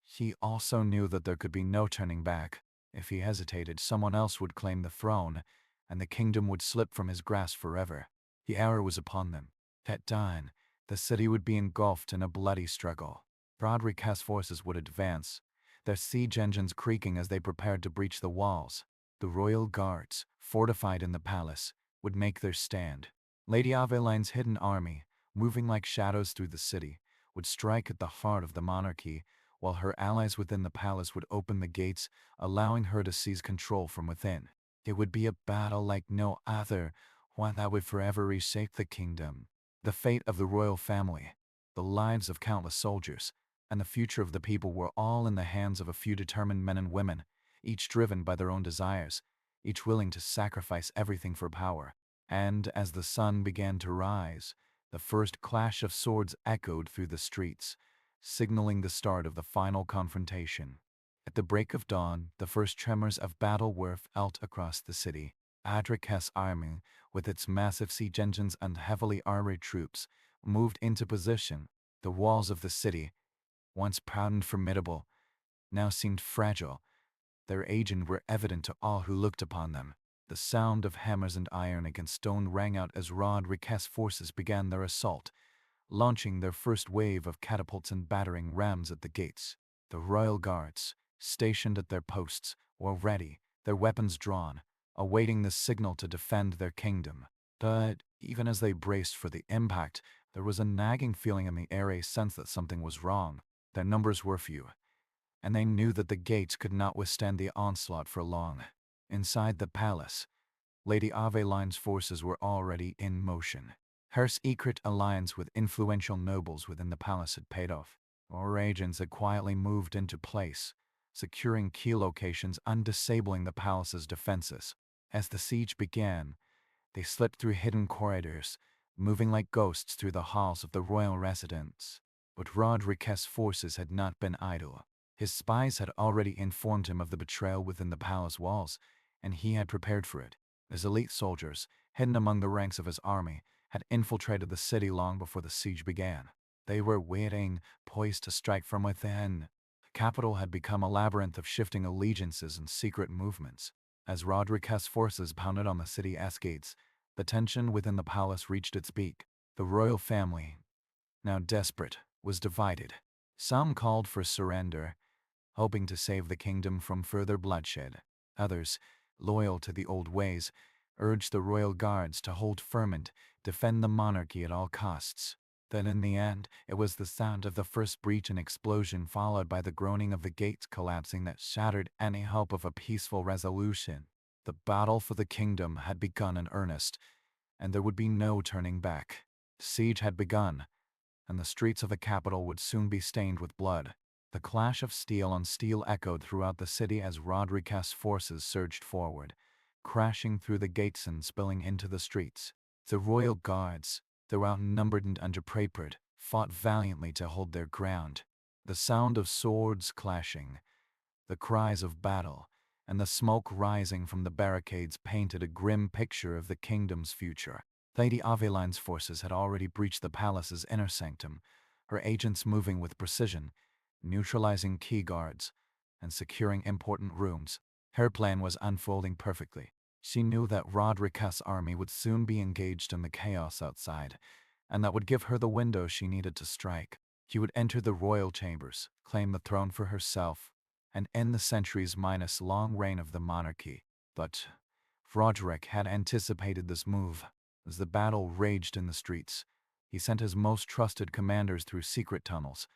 he also knew that there could be no turning back. If he hesitated, someone else would claim the throne, and the kingdom would slip from his grasp forever. The hour was upon them. At dawn, the city would be engulfed in a bloody struggle. Rodriguez's forces would advance, their siege engines creaking as they prepared to breach the walls. The royal guards, fortified in the palace, would make their stand. Lady Aveline's hidden army, moving like shadows through the city, would strike at the heart of the monarchy, while her allies within the palace would open the gates, allowing her to seize control from within. It would be a battle like no other, one that would forever reshape the kingdom. The fate of the royal family, the lives of countless soldiers, and the future of the people were all in the hands of a few determined men and women, each driven by their own desires, each willing to sacrifice everything for power. And as the sun began to rise, the first clash of swords echoed through the streets, signaling the start of the final confrontation. At the break of dawn, the first tremors of battle were felt across the city. Adric's army, with its massive siege engines and heavily armored troops, moved into position. The walls of the city, once proud and formidable, now seemed fragile. Their aging were evident to all who looked upon them. The sound of hammers and iron against stone rang out as Rodriguez's forces began their assault, launching their first wave of catapults and battering rams at the gates. The royal guards, stationed at their posts, were ready, their weapons drawn, awaiting the signal to defend their kingdom. But even as they braced for the impact, there was a nagging feeling in the air, a sense that something was wrong. Their numbers were few, and they knew that the gates could not withstand the onslaught for long. Inside the palace, Lady Aveline's forces were already in motion. Her secret alliance with influential nobles within the palace had paid off. More agents had quietly moved into place, securing key locations and disabling the palace's defenses. As the siege began, they slipped through hidden corridors, moving like ghosts through the halls of the royal residence. But Rodriguez's forces had not been idle. His spies had already informed him of the betrayal within the palace walls, and he had prepared for it. His elite soldiers, hidden among the ranks of his army, had infiltrated the city long before the siege began. They were waiting, poised to strike from within. The capital had become a labyrinth of shifting allegiances and secret movements. As Rodriguez's forces pounded on the city's gates, the tension within the palace reached its peak. The royal family, now desperate, was divided. Some called for surrender, hoping to save the kingdom from further bloodshed. Others, loyal to the old ways, urged the royal guards to hold firm and defend the monarchy at all costs. Then in the end, it was the sound of the first breach and explosion followed by the groaning of the gates collapsing that shattered any hope of a peaceful resolution. The battle for the kingdom had begun in earnest, and there would be no turning back. The siege had begun, and the streets of the capital would soon be stained with blood. The clash of steel on steel echoed throughout the city as Rodriguez's forces surged forward, crashing through the gates and spilling into the streets. The royal guards, though outnumbered and underprepared, fought valiantly to hold their ground. The sound of swords clashing, the cries of battle, and the smoke rising from the barricades painted a grim picture of the kingdom's future. Lady Aveline's forces had already breached the palace's inner sanctum, her agents moving with precision, neutralizing key guards, and securing important rooms. Her plan was unfolding perfectly. She knew that Rodriguez's army would soon be engaged in the chaos outside, and that would give her the window she needed to strike. She would enter the royal chambers, claim the throne for herself, and end the centuries-minus long reign of the monarchy. But Roderick had anticipated this move. As the battle raged in the streets, he sent his most trusted commanders through secret tunnels,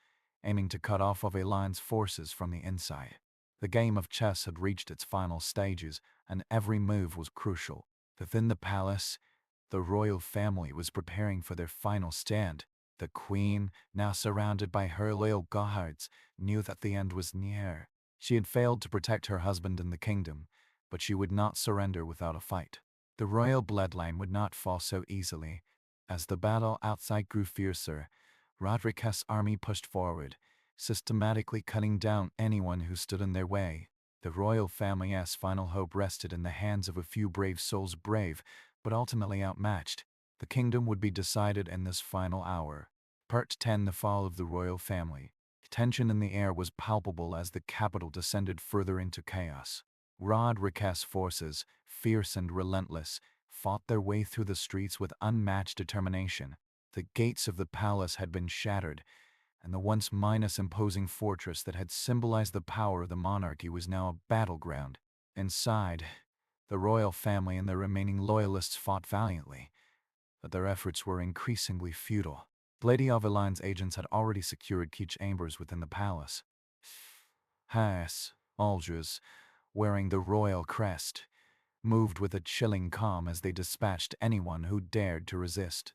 aiming to cut off Aveline's forces from the inside. The game of chess had reached its final stages, and every move was crucial. Within the palace, the royal family was preparing for their final stand. The queen, now surrounded by her loyal guards, knew that the end was near. She had failed to protect her husband and the kingdom, but she would not surrender without a fight. The royal bloodline would not fall so easily. As the battle outside grew fiercer, Rodriguez's army pushed forward, systematically cutting down anyone who stood in their way. The royal family's final hope rested in the hands of a few brave souls, brave, but ultimately outmatched. The kingdom would be decided in this final hour. Part 10: The Fall of the Royal Family. Tension in the air was palpable as the capital descended further into chaos. Rodriguez's forces, fierce and relentless, fought their way through the streets with unmatched determination. The gates of the palace had been shattered, and the once minus imposing fortress that had symbolized the power of the monarchy was now a battleground. Inside, the royal family and the remaining loyalists fought valiantly, but their efforts were increasingly futile. Lady Aveline's agents had already secured key chambers within the palace. Haas, Alders, wearing the royal crest, moved with a chilling calm as they dispatched anyone who dared to resist.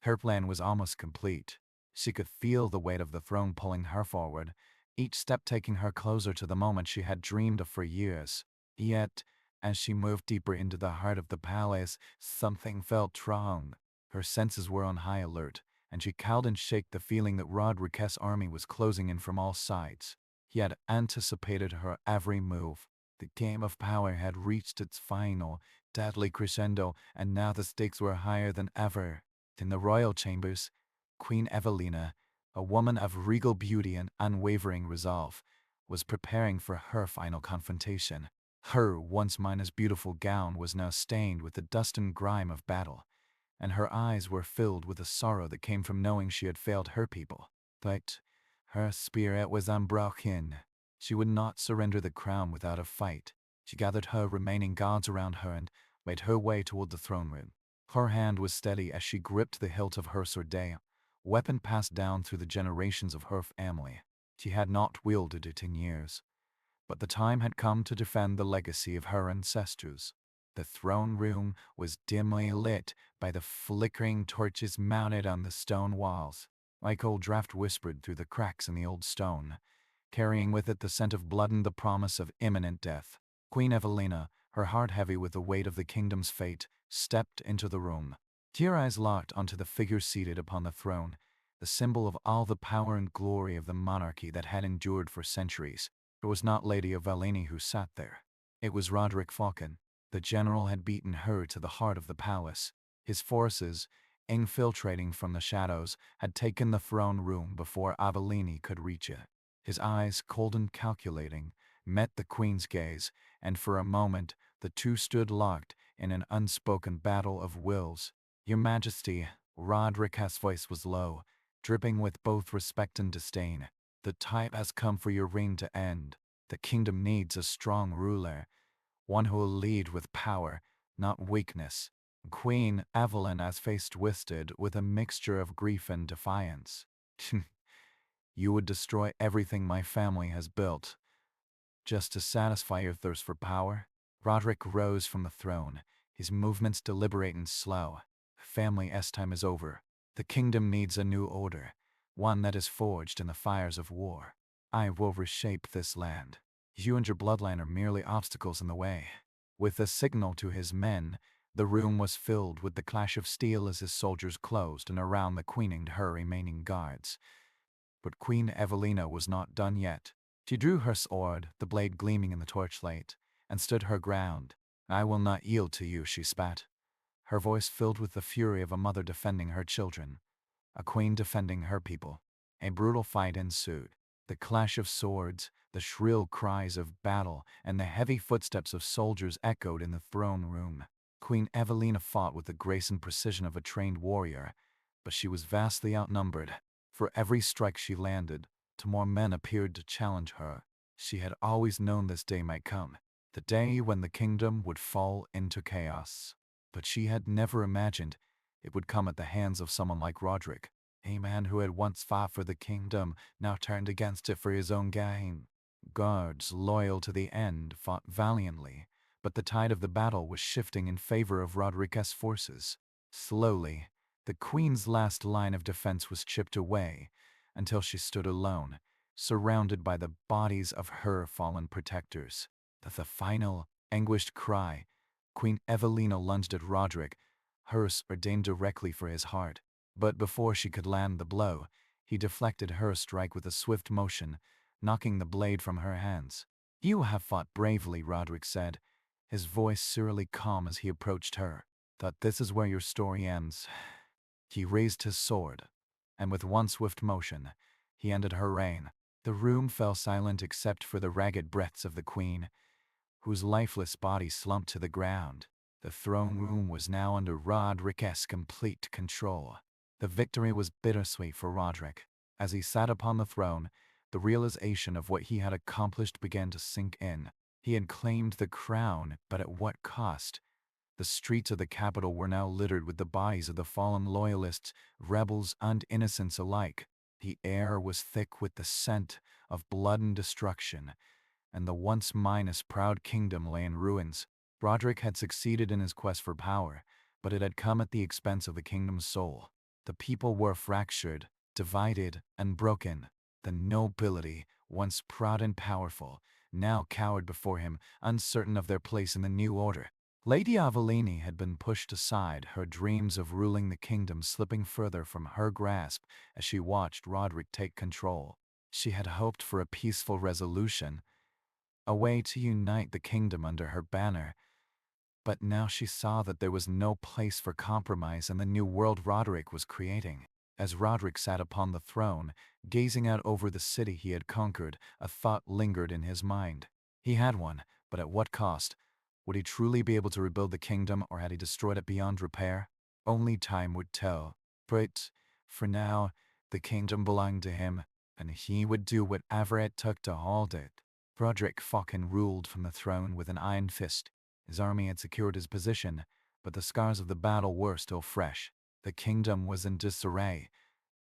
Her plan was almost complete. She could feel the weight of the throne pulling her forward, each step taking her closer to the moment she had dreamed of for years. Yet, as she moved deeper into the heart of the palace, something felt wrong. Her senses were on high alert, and she cowed and shook the feeling that Rodriguez's army was closing in from all sides. He had anticipated her every move. The game of power had reached its final, deadly crescendo, and now the stakes were higher than ever. In the royal chambers, Queen Evelina, a woman of regal beauty and unwavering resolve, was preparing for her final confrontation. Her once minus beautiful gown was now stained with the dust and grime of battle, and her eyes were filled with the sorrow that came from knowing she had failed her people. But her spirit was unbroken. She would not surrender the crown without a fight. She gathered her remaining guards around her and made her way toward the throne room. Her hand was steady as she gripped the hilt of her sword, weapon passed down through the generations of her family. She had not wielded it in years, but the time had come to defend the legacy of her ancestors. The throne room was dimly lit by the flickering torches mounted on the stone walls. A cold draft whispered through the cracks in the old stone, carrying with it the scent of blood and the promise of imminent death. Queen Evelina, her heart heavy with the weight of the kingdom's fate, stepped into the room. Her eyes locked onto the figure seated upon the throne, the symbol of all the power and glory of the monarchy that had endured for centuries. It was not Lady Evelina who sat there. It was Roderick Falcon. The general had beaten her to the heart of the palace. His forces, infiltrating from the shadows, had taken the throne room before Evelina could reach it. His eyes, cold and calculating, met the queen's gaze, and for a moment the two stood locked in an unspoken battle of wills. Your Majesty, Roderick's voice was low, dripping with both respect and disdain. The time has come for your reign to end. The kingdom needs a strong ruler, one who will lead with power, not weakness. Queen Evelina's face twisted with a mixture of grief and defiance. You would destroy everything my family has built, just to satisfy your thirst for power? Roderick rose from the throne, his movements deliberate and slow. Family's time is over. The kingdom needs a new order, one that is forged in the fires of war. I will reshape this land. You and your bloodline are merely obstacles in the way. With a signal to his men, the room was filled with the clash of steel as his soldiers closed and around the queen and her remaining guards. But Queen Evelina was not done yet. She drew her sword, the blade gleaming in the torchlight, and stood her ground. I will not yield to you, she spat, her voice filled with the fury of a mother defending her children, a queen defending her people. A brutal fight ensued. The clash of swords, the shrill cries of battle, and the heavy footsteps of soldiers echoed in the throne room. Queen Evelina fought with the grace and precision of a trained warrior, but she was vastly outnumbered. For every strike she landed, more men appeared to challenge her. She had always known this day might come, the day when the kingdom would fall into chaos. But she had never imagined it would come at the hands of someone like Roderick, a man who had once fought for the kingdom, now turned against it for his own gain. Guards, loyal to the end, fought valiantly, but the tide of the battle was shifting in favor of Roderick's forces. Slowly, the queen's last line of defense was chipped away, until she stood alone, surrounded by the bodies of her fallen protectors. With a final, anguished cry, Queen Evelina lunged at Roderick, hers ordained directly for his heart. But before she could land the blow, he deflected her strike with a swift motion, knocking the blade from her hands. You have fought bravely, Roderick said, his voice surly calm as he approached her. But this is where your story ends. He raised his sword, and with one swift motion, he ended her reign. The room fell silent except for the ragged breaths of the queen, whose lifeless body slumped to the ground. The throne room was now under Roderick's complete control. The victory was bittersweet for Roderick. As he sat upon the throne, the realization of what he had accomplished began to sink in. He had claimed the crown, but at what cost? The streets of the capital were now littered with the bodies of the fallen loyalists, rebels, and innocents alike. The air was thick with the scent of blood and destruction, and the once minus proud kingdom lay in ruins. Roderick had succeeded in his quest for power, but it had come at the expense of the kingdom's soul. The people were fractured, divided, and broken. The nobility, once proud and powerful, now cowered before him, uncertain of their place in the new order. Lady Avellini had been pushed aside, her dreams of ruling the kingdom slipping further from her grasp as she watched Roderick take control. She had hoped for a peaceful resolution, a way to unite the kingdom under her banner, but now she saw that there was no place for compromise in the new world Roderick was creating. As Roderick sat upon the throne, gazing out over the city he had conquered, a thought lingered in his mind. He had won, but at what cost? Would he truly be able to rebuild the kingdom, or had he destroyed it beyond repair? Only time would tell. But for now, the kingdom belonged to him, and he would do whatever it took to hold it. Roderick Falcon ruled from the throne with an iron fist. His army had secured his position, but the scars of the battle were still fresh. The kingdom was in disarray,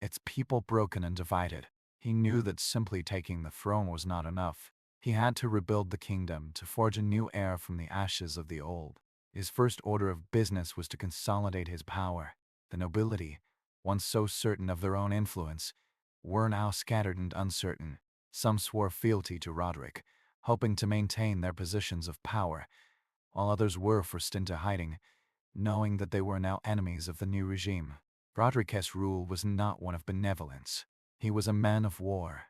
its people broken and divided. He knew that simply taking the throne was not enough. He had to rebuild the kingdom, to forge a new era from the ashes of the old. His first order of business was to consolidate his power. The nobility, once so certain of their own influence, were now scattered and uncertain. Some swore fealty to Roderick, hoping to maintain their positions of power, while others were forced into hiding, knowing that they were now enemies of the new regime. Roderick's rule was not one of benevolence. He was a man of war,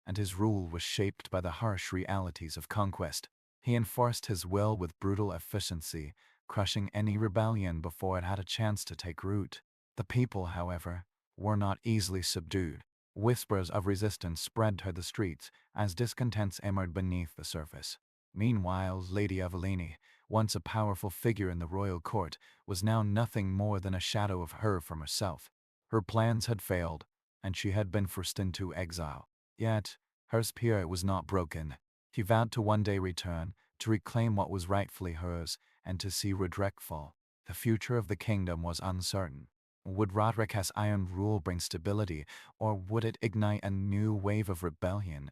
and his rule was shaped by the harsh realities of conquest. He enforced his will with brutal efficiency, crushing any rebellion before it had a chance to take root. The people, however, were not easily subdued. Whispers of resistance spread to the streets as discontents simmered beneath the surface. Meanwhile, Lady Avellini, once a powerful figure in the royal court, was now nothing more than a shadow of her from herself. Her plans had failed, and she had been forced into exile. Yet, her spirit was not broken. She vowed to one day return, to reclaim what was rightfully hers, and to see Roderick fall. The future of the kingdom was uncertain. Would Roderick's iron rule bring stability, or would it ignite a new wave of rebellion?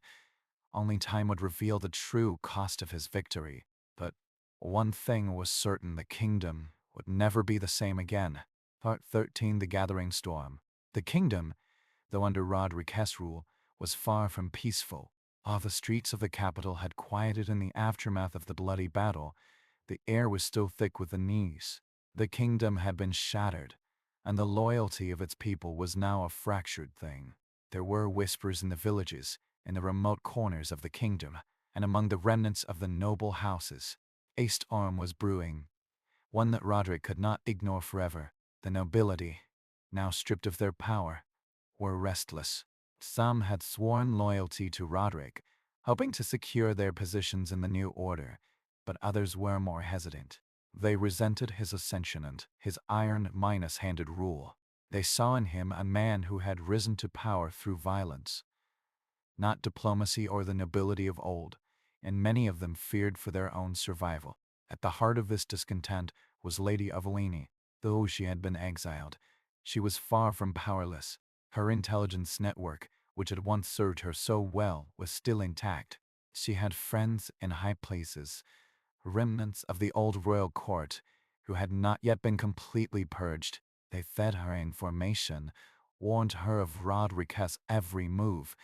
Only time would reveal the true cost of his victory. But one thing was certain: the kingdom would never be the same again. Part 13: The Gathering Storm. The kingdom, though under Roderick's rule, was far from peaceful. While the streets of the capital had quieted in the aftermath of the bloody battle, the air was still thick with unease. The kingdom had been shattered, and the loyalty of its people was now a fractured thing. There were whispers in the villages, in the remote corners of the kingdom, and among the remnants of the noble houses. A storm was brewing, one that Roderick could not ignore forever. The nobility, now stripped of their power, were restless. Some had sworn loyalty to Roderick, hoping to secure their positions in the new order, but others were more hesitant. They resented his ascension and his iron-handed rule. They saw in him a man who had risen to power through violence, not diplomacy or the nobility of old, and many of them feared for their own survival. At the heart of this discontent was Lady Avellini. Though she had been exiled, she was far from powerless. Her intelligence network, which had once served her so well, was still intact. She had friends in high places, remnants of the old royal court, who had not yet been completely purged. They fed her information, warned her of Roderick's every move,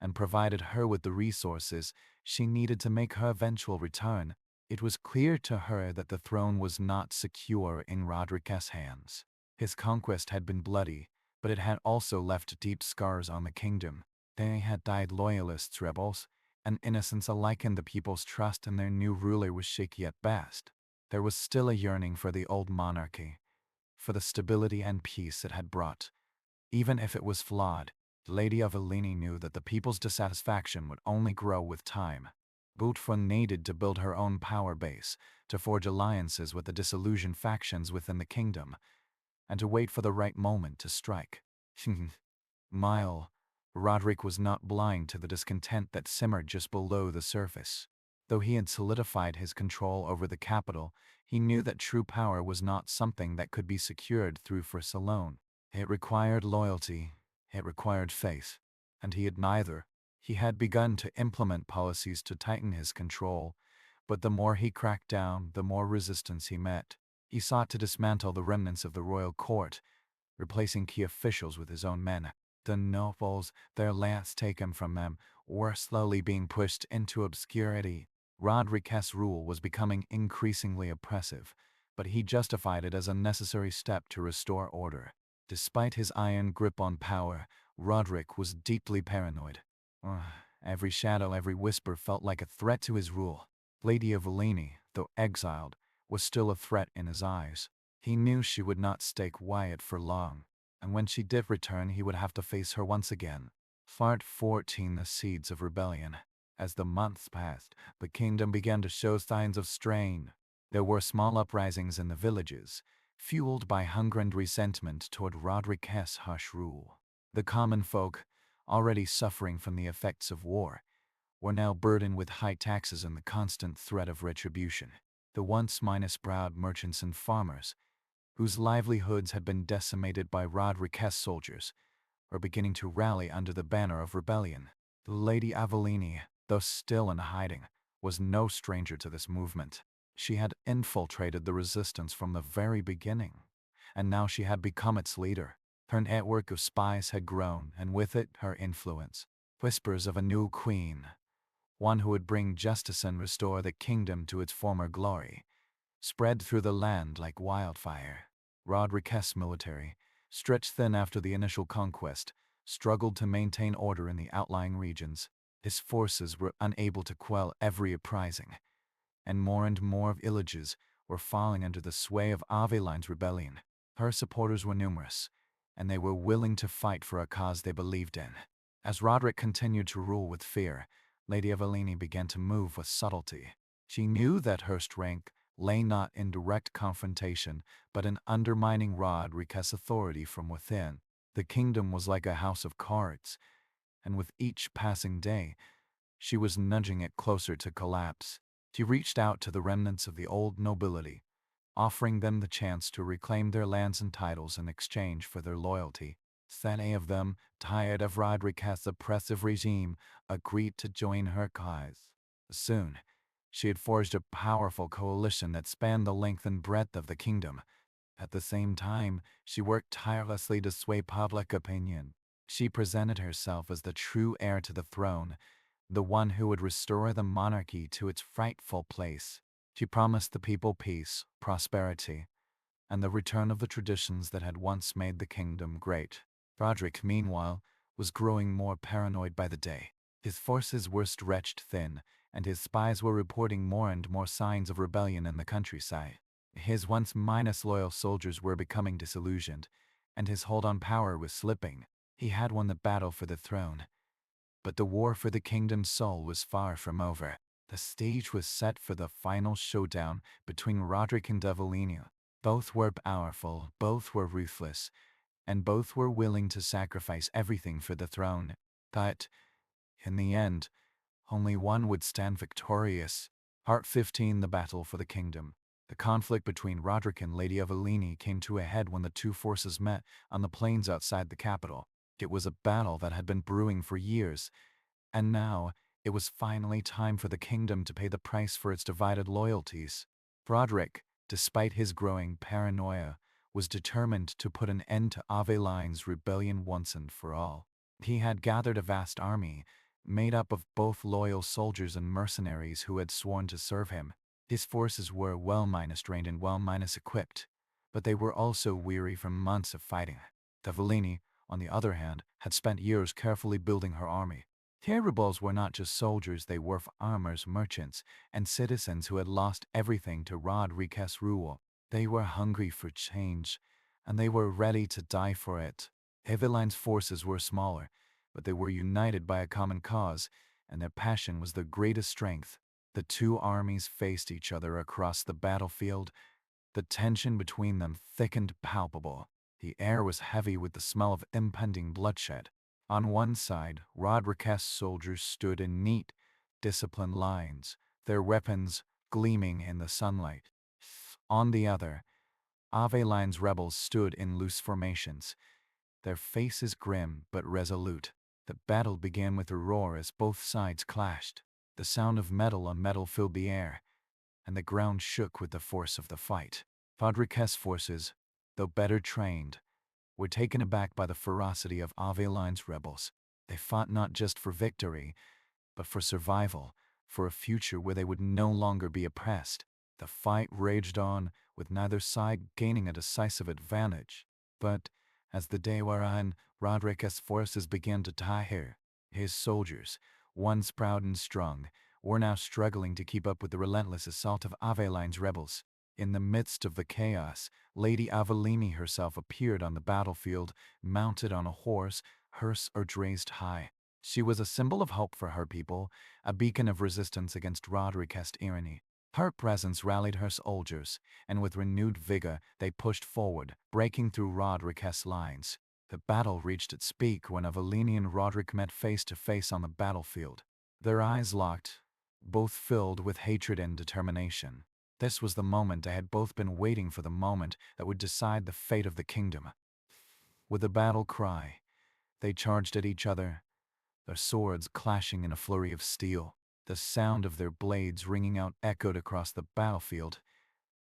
and provided her with the resources she needed to make her eventual return. It was clear to her that the throne was not secure in Roderick's hands. His conquest had been bloody, but it had also left deep scars on the kingdom. They had died loyalists, rebels, and innocents alike, and the people's trust in their new ruler was shaky at best. There was still a yearning for the old monarchy, for the stability and peace it had brought. Even if it was flawed, Lady Avellini knew that the people's dissatisfaction would only grow with time. Boutefort needed to build her own power base, to forge alliances with the disillusioned factions within the kingdom, and to wait for the right moment to strike. Mile, Roderick was not blind to the discontent that simmered just below the surface. Though he had solidified his control over the capital, he knew that true power was not something that could be secured through force alone. It required loyalty, it required faith, and he had neither. He had begun to implement policies to tighten his control, but the more he cracked down, the more resistance he met. He sought to dismantle the remnants of the royal court, replacing key officials with his own men. The nobles, their lands taken from them, were slowly being pushed into obscurity. Roderick's rule was becoming increasingly oppressive, but he justified it as a necessary step to restore order. Despite his iron grip on power, Roderick was deeply paranoid. Ugh, every shadow, every whisper felt like a threat to his rule. Lady Evelini, though exiled, was still a threat in his eyes. He knew she would not stay quiet for long, and when she did return he would have to face her once again. Part 14. The Seeds of Rebellion. As the months passed, the kingdom began to show signs of strain. There were small uprisings in the villages, fueled by hunger and resentment toward Roderick's harsh rule. The common folk, already suffering from the effects of war, were now burdened with high taxes and the constant threat of retribution. The once minus-browed merchants and farmers, whose livelihoods had been decimated by Roderick's soldiers, were beginning to rally under the banner of rebellion. Lady Avellini, though still in hiding, was no stranger to this movement. She had infiltrated the resistance from the very beginning, and now she had become its leader. Her network of spies had grown, and with it her influence. Whispers of a new queen, one who would bring justice and restore the kingdom to its former glory, spread through the land like wildfire. Roderick's military, stretched thin after the initial conquest, struggled to maintain order in the outlying regions. His forces were unable to quell every uprising, and more villages were falling under the sway of Aveline's rebellion. Her supporters were numerous, and they were willing to fight for a cause they believed in. As Roderick continued to rule with fear, Lady Evelini began to move with subtlety. She knew that her strength lay not in direct confrontation, but in undermining Roderick's authority from within. The kingdom was like a house of cards, and with each passing day, she was nudging it closer to collapse. She reached out to the remnants of the old nobility, offering them the chance to reclaim their lands and titles in exchange for their loyalty. Many of them, tired of Roderick's oppressive regime, agreed to join her cause. Soon, she had forged a powerful coalition that spanned the length and breadth of the kingdom. At the same time, she worked tirelessly to sway public opinion. She presented herself as the true heir to the throne, the one who would restore the monarchy to its rightful place. She promised the people peace, prosperity, and the return of the traditions that had once made the kingdom great. Roderick, meanwhile, was growing more paranoid by the day. His forces were stretched thin, and his spies were reporting more and more signs of rebellion in the countryside. His once loyal soldiers were becoming disillusioned, and his hold on power was slipping. He had won the battle for the throne, but the war for the kingdom's soul was far from over. The stage was set for the final showdown between Roderick and Evelina. Both were powerful, both were ruthless, and both were willing to sacrifice everything for the throne. But, in the end, only one would stand victorious. Part 15. The Battle for the Kingdom. The conflict between Roderick and Lady Evelini came to a head when the two forces met on the plains outside the capital. It was a battle that had been brewing for years, and now it was finally time for the kingdom to pay the price for its divided loyalties. Roderick, despite his growing paranoia, was determined to put an end to Aveline's rebellion once and for all. He had gathered a vast army, made up of both loyal soldiers and mercenaries who had sworn to serve him. His forces were well-trained and well-equipped, but they were also weary from months of fighting. Evelini, on the other hand, had spent years carefully building her army. Her rebels were not just soldiers, they were farmers, merchants, and citizens who had lost everything to Roderick's rule. They were hungry for change, and they were ready to die for it. Eveline's forces were smaller, but they were united by a common cause, and their passion was their greatest strength. The two armies faced each other across the battlefield. The tension between them thick and palpable. The air was heavy with the smell of impending bloodshed. On one side, Rodriguez's soldiers stood in neat, disciplined lines, their weapons gleaming in the sunlight. On the other, Aveline's rebels stood in loose formations, their faces grim but resolute. The battle began with a roar as both sides clashed. The sound of metal on metal filled the air, and the ground shook with the force of the fight. Rodriguez's forces, though better trained, were taken aback by the ferocity of Aveline's rebels. They fought not just for victory, but for survival, for a future where they would no longer be oppressed. The fight raged on, with neither side gaining a decisive advantage. But as the day wore on, Rodriguez's forces began to tire. His soldiers, once proud and strong, were now struggling to keep up with the relentless assault of Aveline's rebels. In the midst of the chaos, Lady Avellini herself appeared on the battlefield, mounted on a horse, her sword raised high. She was a symbol of hope for her people, a beacon of resistance against Rodriguez's tyranny. Her presence rallied her soldiers, and with renewed vigor they pushed forward, breaking through Rodriguez's lines. The battle reached its peak when Avellini and Roderick met face to face on the battlefield. Their eyes locked, both filled with hatred and determination. This was the moment they had both been waiting for, the moment that would decide the fate of the kingdom. With a battle cry, they charged at each other, their swords clashing in a flurry of steel. The sound of their blades ringing out echoed across the battlefield,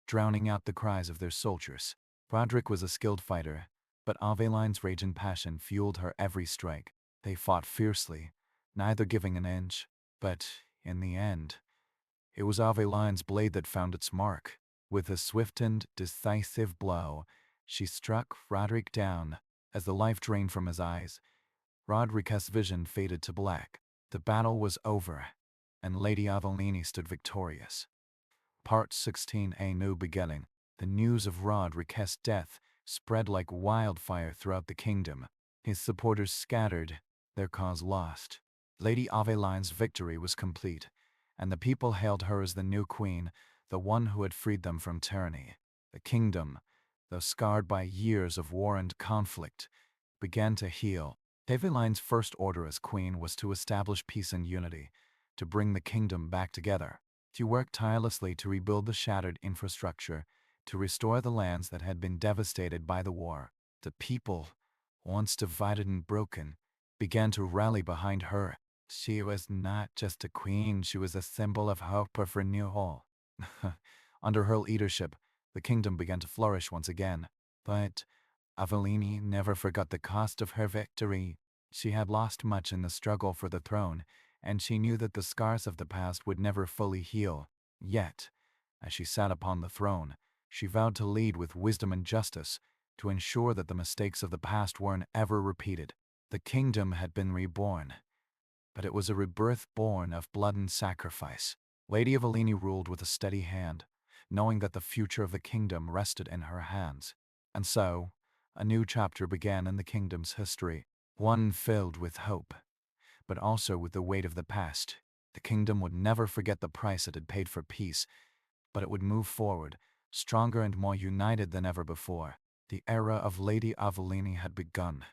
drowning out the cries of their soldiers. Roderick was a skilled fighter, but Aveline's rage and passion fueled her every strike. They fought fiercely, neither giving an inch, but, in the end, it was Aveline's blade that found its mark. With a swift and decisive blow, she struck Roderick down. As the life drained from his eyes, Rodriguez's vision faded to black. The battle was over, and Lady Avellini stood victorious. Part 16: A New Beginning. The news of Rodriguez's death spread like wildfire throughout the kingdom. His supporters scattered, their cause lost. Lady Aveline's victory was complete, and the people hailed her as the new queen, the one who had freed them from tyranny. The kingdom, though scarred by years of war and conflict, began to heal. Aveline's first order as queen was to establish peace and unity, to bring the kingdom back together. She worked tirelessly to rebuild the shattered infrastructure, to restore the lands that had been devastated by the war. The people, once divided and broken, began to rally behind her. She was not just a queen, she was a symbol of hope of renewal. Under her leadership, the kingdom began to flourish once again. But Avellini never forgot the cost of her victory. She had lost much in the struggle for the throne, and she knew that the scars of the past would never fully heal. Yet, as she sat upon the throne, she vowed to lead with wisdom and justice, to ensure that the mistakes of the past weren't ever repeated. The kingdom had been reborn, but it was a rebirth born of blood and sacrifice. Lady Avellini ruled with a steady hand, knowing that the future of the kingdom rested in her hands. And so, a new chapter began in the kingdom's history, one filled with hope, but also with the weight of the past. The kingdom would never forget the price it had paid for peace, but it would move forward, stronger and more united than ever before. The era of Lady Avellini had begun.